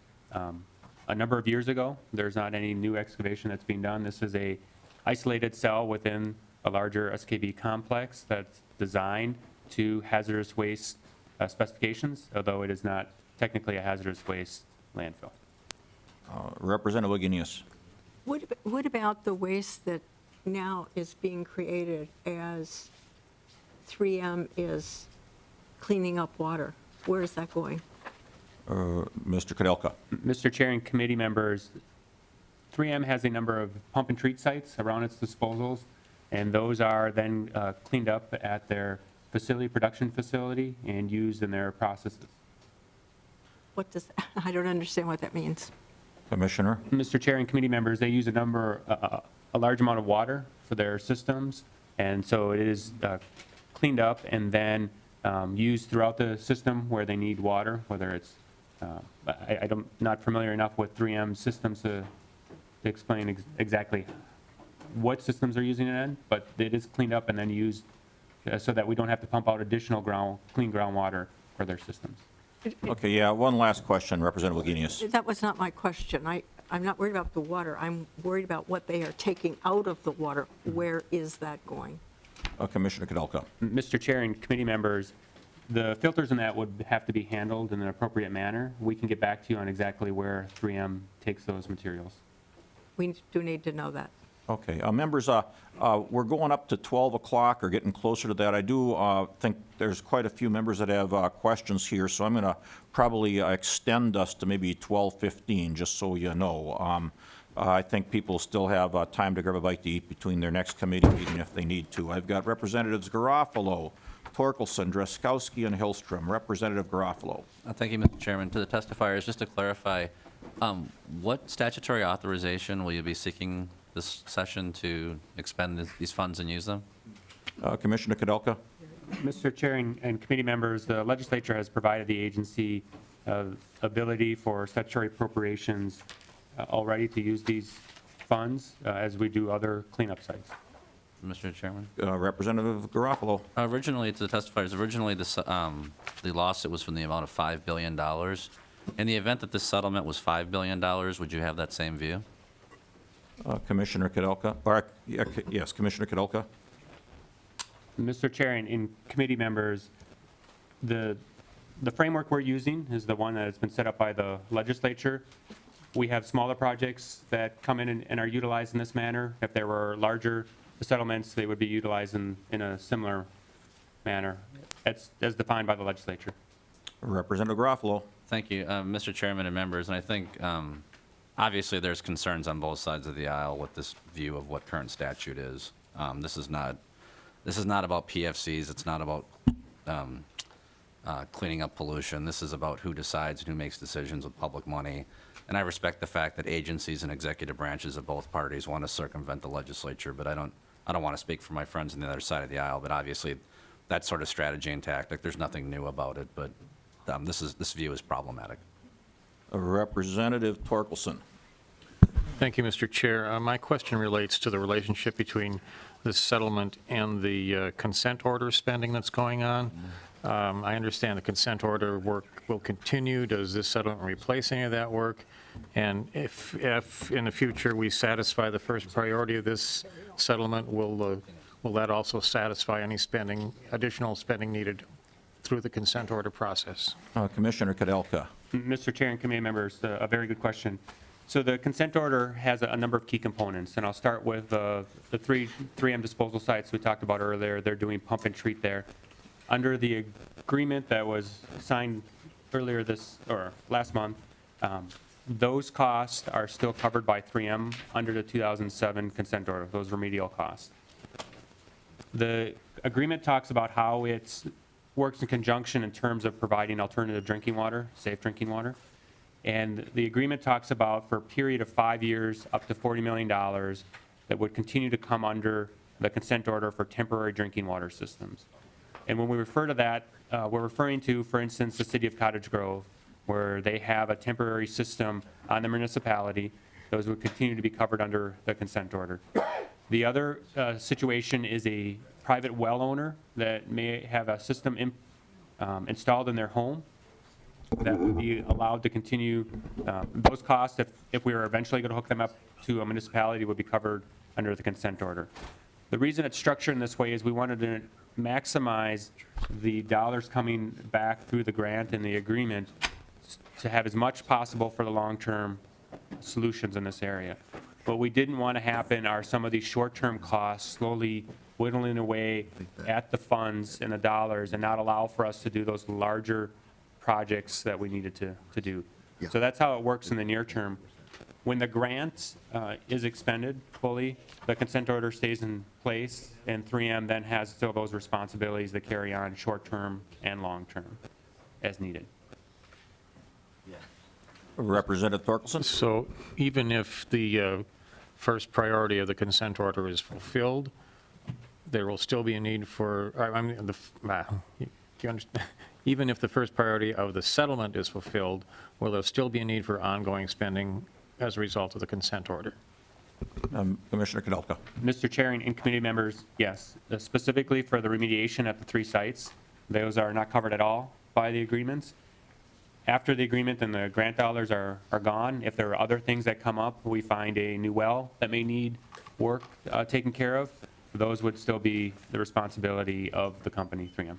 a number of years ago. There's not any new excavation that's being done. This is a isolated cell within a larger SKB complex that's designed to hazardous waste specifications, although it is not technically a hazardous waste landfill. Representative Wagenius. What about the waste that now is being created as 3M is cleaning up water? Where is that going? Mr. Kudelka. Mr. Chair and committee members, 3M has a number of pump and treat sites around its disposals, and those are then cleaned up at their production facility and used in their processes. What does, I don't understand what that means. Commissioner. Mr. Chair and committee members, they use a large amount of water for their systems, and so it is cleaned up and then used throughout the system where they need water, whether it's, I'm not familiar enough with 3M systems to explain exactly what systems are using it in, but it is cleaned up and then used so that we don't have to pump out additional clean groundwater for their systems. Okay, yeah, one last question, Representative Wagenius. That was not my question. I'm not worried about the water. I'm worried about what they are taking out of the water. Where is that going? Commissioner Kudelka. Mr. Chair and committee members, the filters in that would have to be handled in an appropriate manner. We can get back to you on exactly where 3M takes those materials. We do need to know that. Okay, members, we're going up to 12 o'clock or getting closer to that. I do think there's quite a few members that have questions here, so I'm going to probably extend us to maybe 12:15, just so you know. I think people still have time to grab a bite to eat between their next committee meeting if they need to. I've got Representatives Garofalo, Torkelson, Drazkowski, and Hillstrom. Representative Garofalo. Thank you, Mr. Chairman. To the testifiers, just to clarify, what statutory authorization will you be seeking this session to expend these funds and use them? Commissioner Kudelka. Mr. Chair and committee members, the legislature has provided the agency ability for statutory appropriations already to use these funds as we do other cleanup sites. Mr. Chairman? Representative Garofalo. Originally, to the testifiers, the lawsuit was from the amount of $5 billion. In the event that this settlement was $5 billion, would you have that same view? Commissioner Kudelka. Yes, Commissioner Kudelka. Mr. Chair and committee members, the framework we're using is the one that has been set up by the legislature. We have smaller projects that come in and are utilized in this manner. If there were larger settlements, they would be utilized in a similar manner as defined by the legislature. Representative Garofalo. Thank you, Mr. Chairman and members. And I think obviously there's concerns on both sides of the aisle with this view of what current statute is. This is not This is not about PFCs. It's not about cleaning up pollution. This is about who decides and who makes decisions with public money. And I respect the fact that agencies and executive branches of both parties want to circumvent the legislature, but I don't want to speak for my friends on the other side of the aisle, but obviously that sort of strategy and tactic, there's nothing new about it, but this view is problematic. Representative Torkelson. Thank you, Mr. Chair. My question relates to the relationship between the settlement and the consent order spending that's going on. I understand the consent order work will continue. Does this settlement replace any of that work? And if in the future we satisfy the first priority of this settlement, will that also satisfy any additional spending needed through the consent order process? Commissioner Kudelka. Mr. Chair and committee members, a very good question. So the consent order has a number of key components, and I'll start with the 3M disposal sites we talked about earlier. They're doing pump and treat there. Under the agreement that was signed earlier last month, those costs are still covered by 3M under the 2007 consent order, those remedial costs. The agreement talks about how it works in conjunction in terms of providing alternative drinking water, safe drinking water. And the agreement talks about for a period of 5 years, up to $40 million that would continue to come under the consent order for temporary drinking water systems. And when we refer to that, we're referring to, for instance, the city of Cottage Grove, where they have a temporary system on the municipality. Those would continue to be covered under the consent order. The other situation is a private well owner that may have a system installed in their home that would be allowed to continue. Those costs, if we were eventually going to hook them up to a municipality, would be covered under the consent order. The reason it's structured in this way is we wanted to maximize the dollars coming back through the grant and the agreement to have as much possible for the long-term solutions in this area. What we didn't want to happen are some of these short-term costs slowly whittling away at the funds and the dollars and not allow for us to do those larger projects that we needed to do. So that's how it works in the near term. When the grant is expended fully, the consent order stays in place, and 3M then has still those responsibilities that carry on short-term and long-term as needed. Representative Torkelson. So even if the first priority of the consent order is fulfilled, there will still be a need for, do you understand? Even if the first priority of the settlement is fulfilled, will there still be a need for ongoing spending as a result of the consent order? Commissioner Kudelka. Mr. Chair and committee members, yes. Specifically for the remediation at the 3 sites, those are not covered at all by the agreements. After the agreement and the grant dollars are gone, if there are other things that come up, we find a new well that may need work taken care of, those would still be the responsibility of the company, 3M.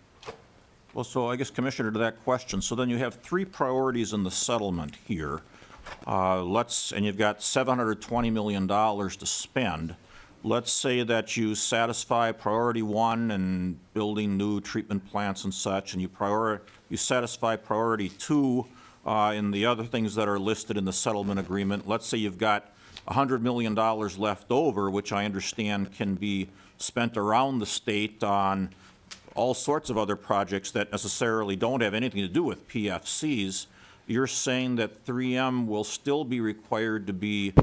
Well, so I guess, Commissioner, to that question, so then you have 3 priorities in the settlement here. And you've got $720 million to spend. Let's say that you satisfy priority 1 and building new treatment plants and such, and you satisfy priority 2 in the other things that are listed in the settlement agreement. Let's say you've got $100 million left over, which I understand can be spent around the state on all sorts of other projects that necessarily don't have anything to do with PFCs. You're saying that 3M will still be required to be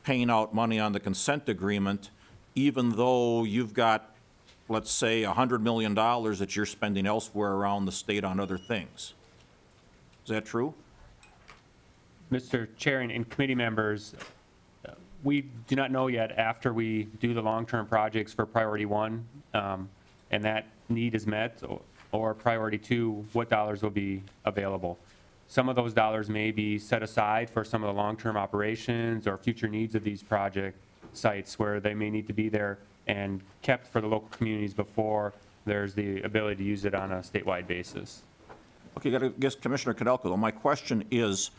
paying out money on the consent agreement, even though you've got, let's say, $100 million that you're spending elsewhere around the state on other things. Is that true? Mr. Chair and committee members, we do not know yet after we do the long-term projects for priority 1, and that need is met, or priority 2, what dollars will be available. Some of those dollars may be set aside for some of the long-term operations or future needs of these project sites where they may need to be there and kept for the local communities before there's the ability to use it on a statewide basis. Okay, I guess Commissioner Kudelka, though, my question is,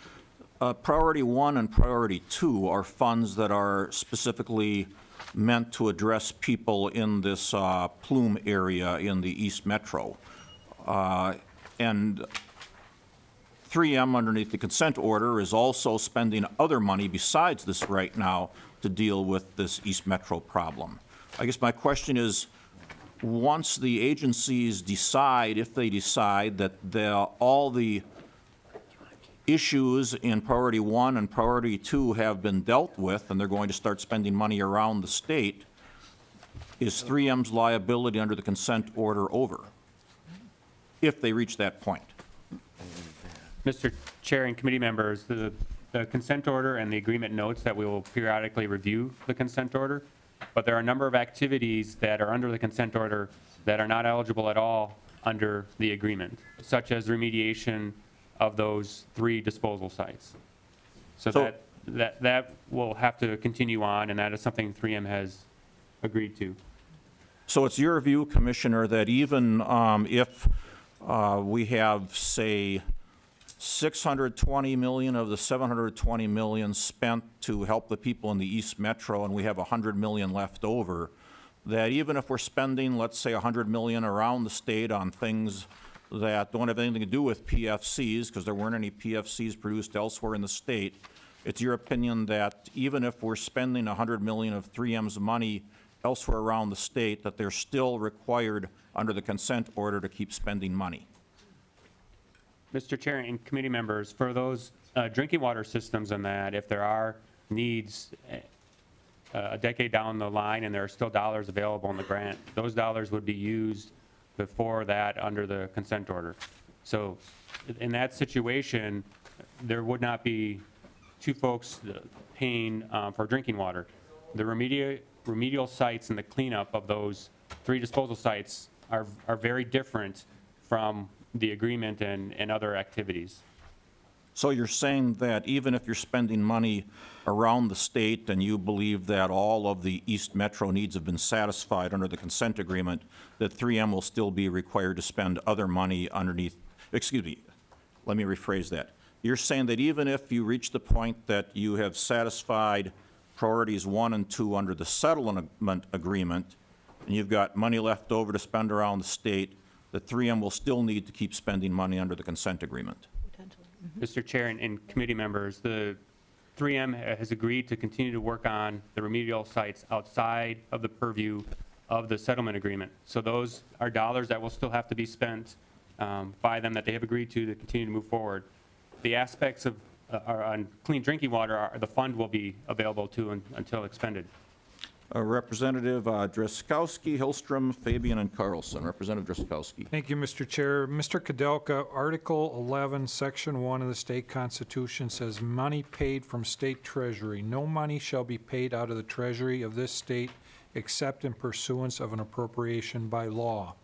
priority 1 and priority 2 are funds that are specifically meant to address people in this plume area in the East Metro. And 3M, underneath the consent order, is also spending other money besides this right now to deal with this East Metro problem. I guess my question is, once the agencies decide, if they decide that all the issues in priority 1 and priority 2 have been dealt with, and they're going to start spending money around the state, is 3M's liability under the consent order over, if they reach that point? Mr. Chair and committee members, the consent order and the agreement notes that we will periodically review the consent order, but there are a number of activities that are under the consent order that are not eligible at all under the agreement, such as remediation of those 3 disposal sites. So that will have to continue on, and that is something 3M has agreed to. So it's your view, Commissioner, that even if we have, say, $620 million of the $720 million spent to help the people in the East Metro, and we have $100 million left over, that even if we're spending, let's say, $100 million around the state on things that don't have anything to do with PFCs, because there weren't any PFCs produced elsewhere in the state, it's your opinion that even if we're spending $100 million of 3M's money elsewhere around the state, that they're still required under the consent order to keep spending money? Mr. Chair and committee members, for those drinking water systems and that, if there are needs a decade down the line and there are still dollars available in the grant, those dollars would be used before that under the consent order. So in that situation, there would not be 2 folks paying for drinking water. The remedial sites and the cleanup of those 3 disposal sites are very different from the agreement and other activities. So you're saying that even if you're spending money around the state and you believe that all of the East Metro needs have been satisfied under the consent agreement, that 3M will still be required to spend other money underneath, excuse me, let me rephrase that. You're saying that even if you reach the point that you have satisfied priorities 1 and 2 under the settlement agreement, and you've got money left over to spend around the state, that 3M will still need to keep spending money under the consent agreement? Mr. Chair and committee members, the 3M has agreed to continue to work on the remedial sites outside of the purview of the settlement agreement. So those are dollars that will still have to be spent by them that they have agreed to continue to move forward. The aspects of on clean drinking water, the fund will be available to until expended. Representative Driscoski, Hillstrom, Fabian, and Carlson. Representative Driscoski. Thank you, Mr. Chair. Mr. Kudelka, Article 11, Section 1 of the state constitution says money paid from state treasury. No money shall be paid out of the treasury of this state except in pursuance of an appropriation by law.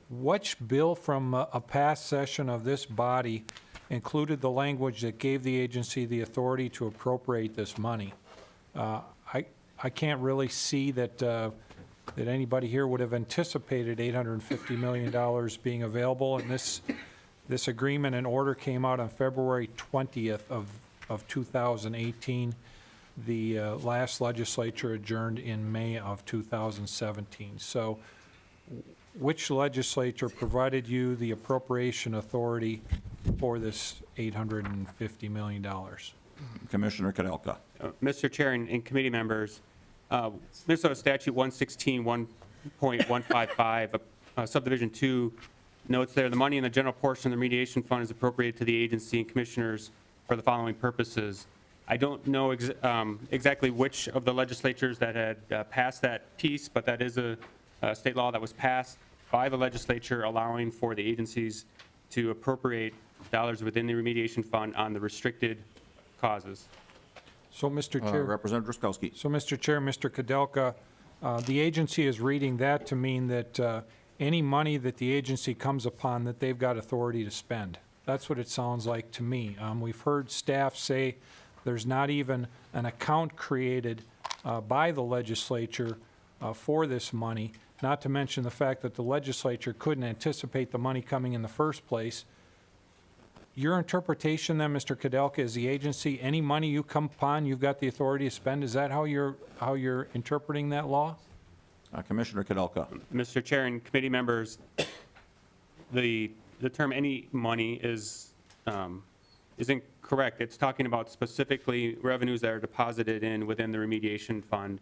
Which bill from a past session of this body included the language that gave the agency the authority to appropriate this money? I can't really see that that anybody here would have anticipated $850 million being available, and this agreement and order came out on February 20th of 2018. The last legislature adjourned in May of 2017. So which legislature provided you the appropriation authority for this $850 million? Commissioner Kudelka. Mr. Chair and committee members, Minnesota Statute 116.155, Subdivision 2, notes there, the money in the general portion of the remediation fund is appropriated to the agency and commissioners for the following purposes. I don't know exactly which of the legislatures that had passed that piece, but that is a state law that was passed by the legislature allowing for the agencies to appropriate dollars within the remediation fund on the restricted causes. So, Mr. Chair. Representative Driscoski. So, Mr. Chair, Mr. Kudelka, the agency is reading that to mean that any money that the agency comes upon that they've got authority to spend. That's what it sounds like to me. We've heard staff say there's not even an account created by the legislature for this money, not to mention the fact that the legislature couldn't anticipate the money coming in the first place. Your interpretation then, Mr. Kudelka, is the agency, any money you come upon, you've got the authority to spend? Is that how you're interpreting that law? Commissioner Kudelka. Mr. Chair and committee members, the term any money is incorrect. It's talking about specifically revenues that are deposited within the remediation fund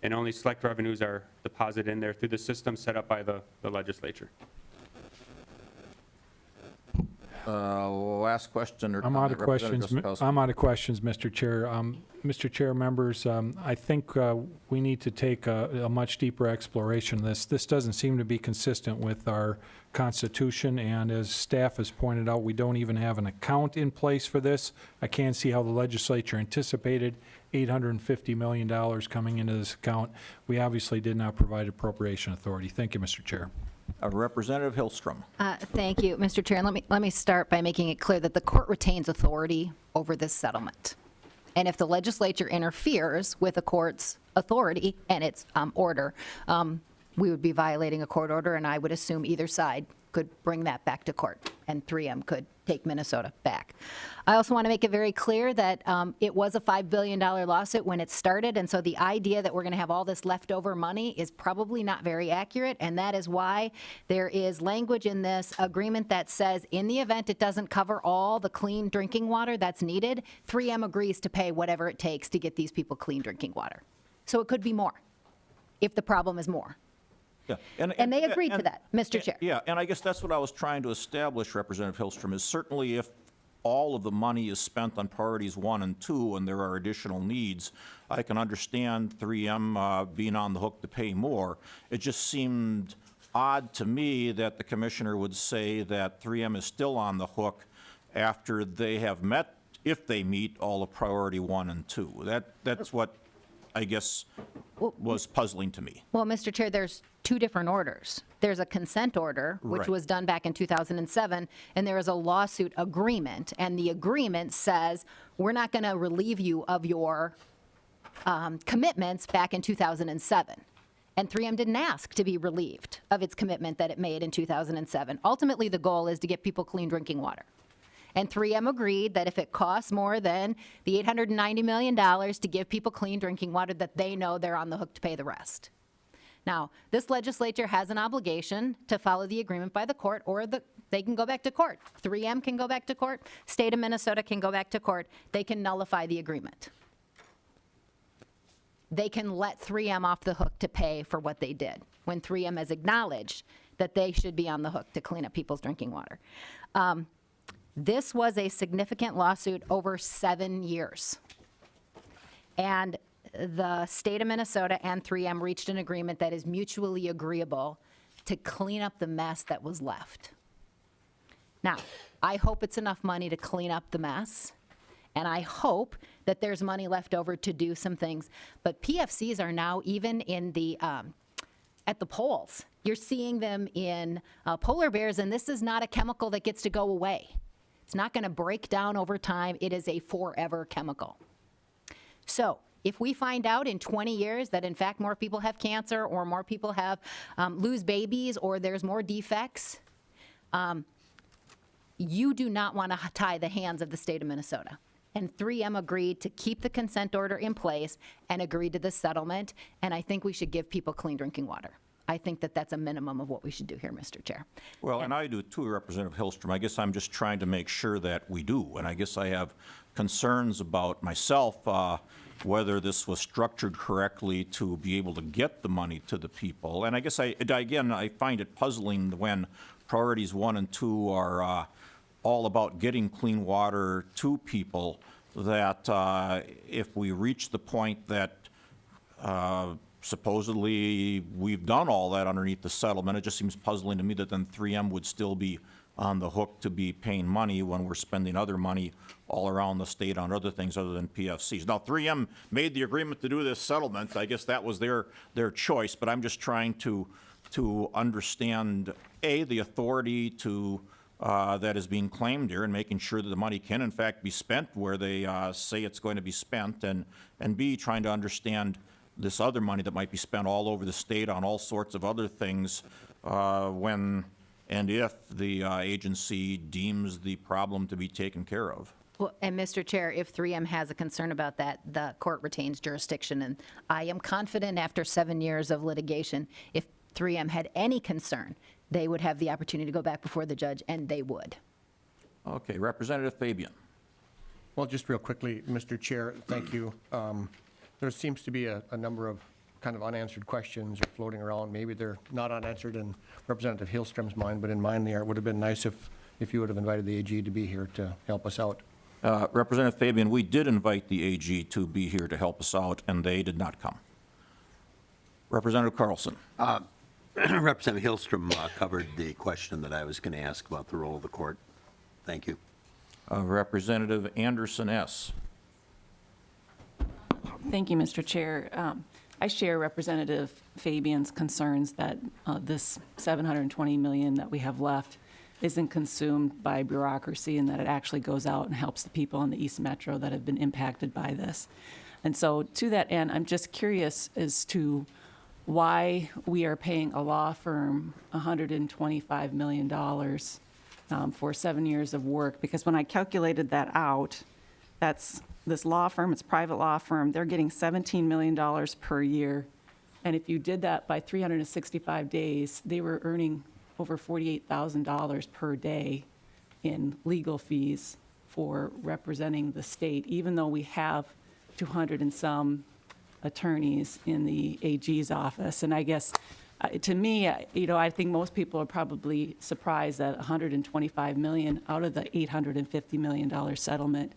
and only select revenues are deposited in there through the system set up by the legislature. Last question or I'm comment, out of questions. Representative Gostkowski. I'm out of questions, Mr. Chair. Mr. Chair, members, I think we need to take a much deeper exploration of this. This doesn't seem to be consistent with our Constitution, and as staff has pointed out, we don't even have an account in place for this. I can't see how the legislature anticipated $850 million coming into this account. We obviously did not provide appropriation authority. Thank you, Mr. Chair. Representative Hillstrom. Thank you, Mr. Chair. Let me start by making it clear that the court retains authority over this settlement. And if the legislature interferes with the court's authority and its order, we would be violating a court order, and I would assume either side could bring that back to court, and 3M could take Minnesota back. I also want to make it very clear that it was a $5 billion lawsuit when it started, and so the idea that we're going to have all this leftover money is probably not very accurate, and that is why there is language in this agreement that says in the event it doesn't cover all the clean drinking water that's needed, 3M agrees to pay whatever it takes to get these people clean drinking water. So it could be more, if the problem is more. Yeah. And they agreed to that, Mr. Chair. Yeah, and I guess that's what I was trying to establish, Representative Hillstrom, is certainly if all of the money is spent on priorities 1 and 2 and there are additional needs, I can understand 3M being on the hook to pay more. It just seemed odd to me that the commissioner would say that 3M is still on the hook after they have met, if they meet, all of priority 1 and 2. That's what I guess was puzzling to me. Well, Mr. Chair, there's two different orders. There's a consent order, which Right. was done back in 2007, and there is a lawsuit agreement, and the agreement says, we're not going to relieve you of your commitments back in 2007. And 3M didn't ask to be relieved of its commitment that it made in 2007. Ultimately, the goal is to get people clean drinking water. And 3M agreed that if it costs more than the $890 million to give people clean drinking water, that they know they're on the hook to pay the rest. Now, this legislature has an obligation to follow the agreement by the court, or they can go back to court. 3M can go back to court. State of Minnesota can go back to court. They can nullify the agreement. They can let 3M off the hook to pay for what they did, when 3M has acknowledged that they should be on the hook to clean up people's drinking water. This was a significant lawsuit over 7 years. And the state of Minnesota and 3M reached an agreement that is mutually agreeable to clean up the mess that was left. Now, I hope it's enough money to clean up the mess, and I hope that there's money left over to do some things. But PFCs are now even in the at the polls. You're seeing them in polar bears, and this is not a chemical that gets to go away. It's not going to break down over time. It is a forever chemical. So if we find out in 20 years that in fact more people have cancer, or more people have lose babies, or there's more defects, you do not want to tie the hands of the state of Minnesota. And 3M agreed to keep the consent order in place and agreed to the settlement, and I think we should give people clean drinking water. I think that that's a minimum of what we should do here, Mr. Chair. Well, and I do too, Representative Hillstrom. I guess I'm just trying to make sure that we do. And I guess I have concerns about myself, whether this was structured correctly to be able to get the money to the people. And I guess, again, I find it puzzling when priorities 1 and 2 are all about getting clean water to people, that if we reach the point that supposedly we've done all that underneath the settlement, it just seems puzzling to me that then 3M would still be on the hook to be paying money when we're spending other money all around the state on other things other than PFCs. Now, 3M made the agreement to do this settlement. I guess that was their choice, but I'm just trying to understand, A, the authority to that is being claimed here, and making sure that the money can in fact be spent where they say it's going to be spent, and B, trying to understand this other money that might be spent all over the state on all sorts of other things when and if the agency deems the problem to be taken care of. Well, and Mr. Chair, if 3M has a concern about that, the court retains jurisdiction, and I am confident after 7 years of litigation, if 3M had any concern, they would have the opportunity to go back before the judge, and they would. Okay, Representative Fabian. Well, just real quickly, Mr. Chair, thank you. There seems to be a number of kind of unanswered questions are floating around. Maybe they're not unanswered in Representative Hillstrom's mind, but in mine they are. It would have been nice if you would have invited the AG to be here to help us out. Representative Fabian, we did invite the AG to be here to help us out, and they did not come. Representative Carlson. Representative Hillstrom covered the question that I was going to ask about the role of the court. Thank you. Representative Anderson S. Thank you, Mr. Chair. I share Representative Fabian's concerns that this $720 million that we have left isn't consumed by bureaucracy and that it actually goes out and helps the people in the East Metro that have been impacted by this. And so to that end, I'm just curious as to why we are paying a law firm $125 million for 7 years of work, because when I calculated that out, that's this law firm, it's a private law firm, they're getting $17 million per year. And if you did that by 365 days, they were earning over $48,000 per day in legal fees for representing the state, even though we have 200 and some attorneys in the AG's office. And I guess, to me, I think most people are probably surprised that $125 million out of the $850 million settlement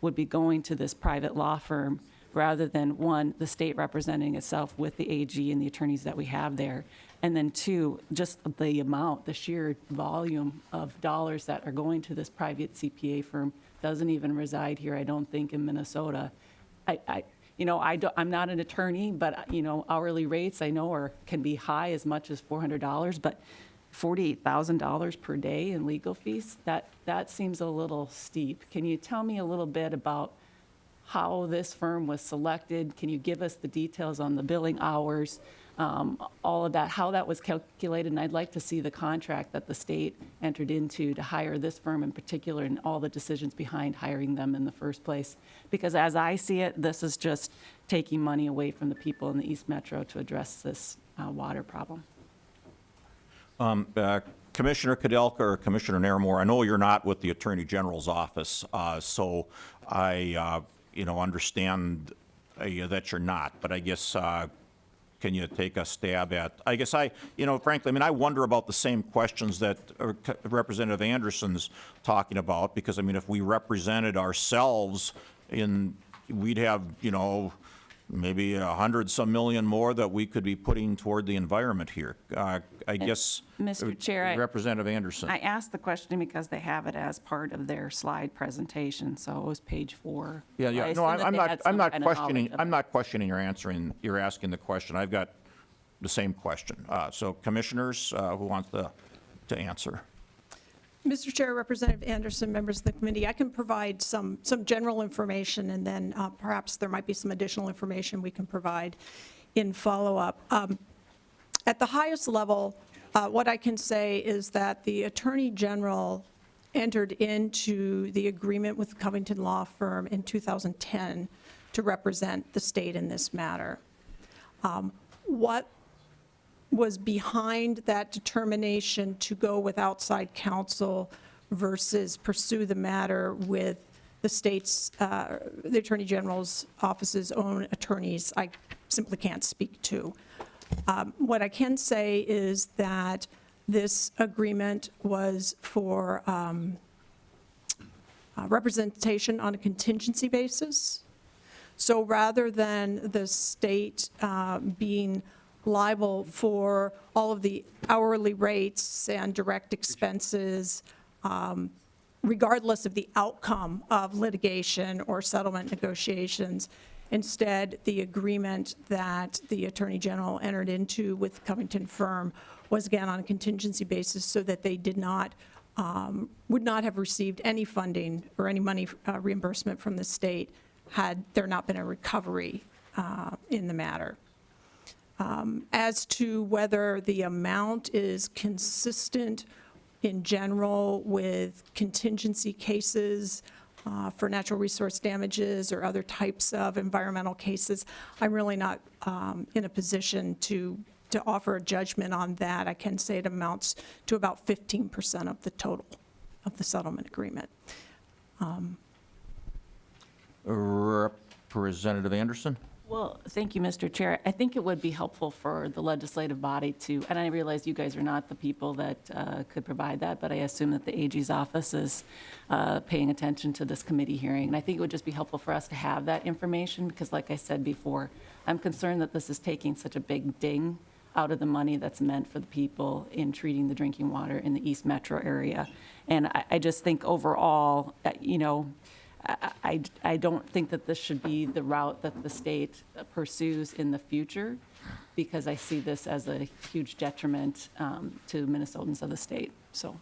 would be going to this private law firm rather than, one, the state representing itself with the AG and the attorneys that we have there, and then two, just the amount, the sheer volume of dollars that are going to this private CPA firm doesn't even reside here, I don't think, in Minnesota. I'm not an attorney, but, hourly rates I know can be high as much as $400, but $48,000 per day in legal fees, that seems a little steep. Can you tell me a little bit about how this firm was selected? Can you give us the details on the billing hours, all of that, how that was calculated? And I'd like to see the contract that the state entered into to hire this firm in particular and all the decisions behind hiring them in the first place. Because as I see it, this is just taking money away from the people in the East Metro to address this water problem. Commissioner Kudelka or Commissioner Naramore, I know you're not with the Attorney General's office, so I understand that you're not, but I guess can you take a stab at, frankly, I wonder about the same questions that Representative Anderson's talking about, because, if we represented ourselves we'd have, maybe 100-some million more that we could be putting toward the environment here. I guess, Mr. Chair, Representative Anderson. I asked the question because they have it as part of their slide presentation, so it was page 4. Yeah. No, I'm not questioning your answering. You're asking the question. I've got the same question. So, commissioners, who wants to answer? Mr. Chair, Representative Anderson, members of the committee, I can provide some general information, and then perhaps there might be some additional information we can provide in follow-up. At the highest level, what I can say is that the Attorney General entered into the agreement with the Covington Law Firm in 2010 to represent the state in this matter. What was behind that determination to go with outside counsel versus pursue the matter with the state's, the Attorney General's office's own attorneys, I simply can't speak to. What I can say is that this agreement was for representation on a contingency basis. So rather than the state being liable for all of the hourly rates and direct expenses, regardless of the outcome of litigation or settlement negotiations. Instead, the agreement that the Attorney General entered into with the Covington firm was again on a contingency basis, so that they did not, would not have received any funding or any money reimbursement from the state had there not been a recovery in the matter. As to whether the amount is consistent in general with contingency cases for natural resource damages or other types of environmental cases, I'm really not in a position to offer a judgment on that. I can say it amounts to about 15% of the total of the settlement agreement. Representative Anderson? Well, thank you, Mr. Chair. I think it would be helpful for the legislative body to, and I realize you guys are not the people that could provide that, but I assume that the AG's office is paying attention to this committee hearing. And I think it would just be helpful for us to have that information because, like I said before, I'm concerned that this is taking such a big ding out of the money that's meant for the people in treating the drinking water in the East Metro area. And I just think overall, you know, I don't think that this should be the route that the state pursues in the future because I see this as a huge detriment to Minnesotans of the state, so.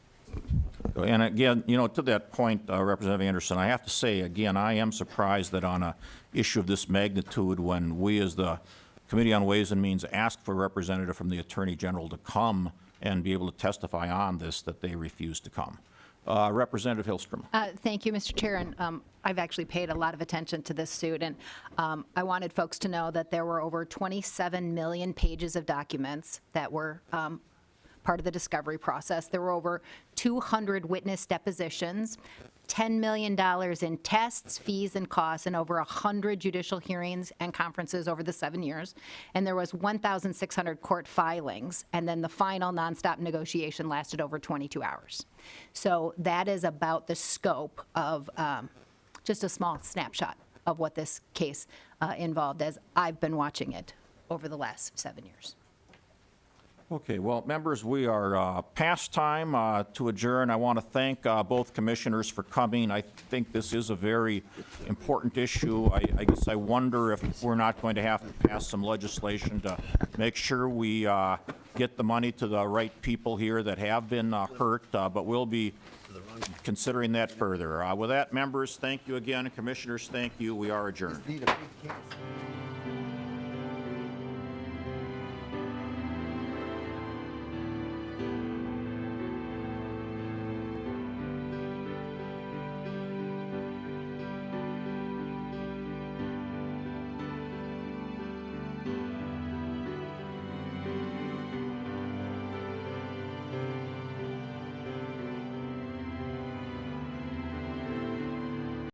And again, you know, to that point, Representative Anderson, I have to say, again, I am surprised that on a issue of this magnitude, when we as the Committee on Ways and Means ask for a representative from the Attorney General to come and be able to testify on this, that they refuse to come. Representative Hillstrom. Thank you, Mr. Chair, and I've actually paid a lot of attention to this suit, and I wanted folks to know that there were over 27 million pages of documents that were part of the discovery process. There were over 200 witness depositions, $10 million in tests, fees, and costs, and over 100 judicial hearings and conferences over the 7 years. And there was 1,600 court filings, and then the final nonstop negotiation lasted over 22 hours. So that is about the scope of just a small snapshot of what this case involved as I've been watching it over the last 7 years. Okay, well, members, we are past time to adjourn. I want to thank both commissioners for coming. I think this is a very important issue. I guess I wonder if we're not going to have to pass some legislation to make sure we get the money to the right people here that have been hurt, but we'll be considering that further. With that, members, thank you again. Commissioners, thank you. We are adjourned.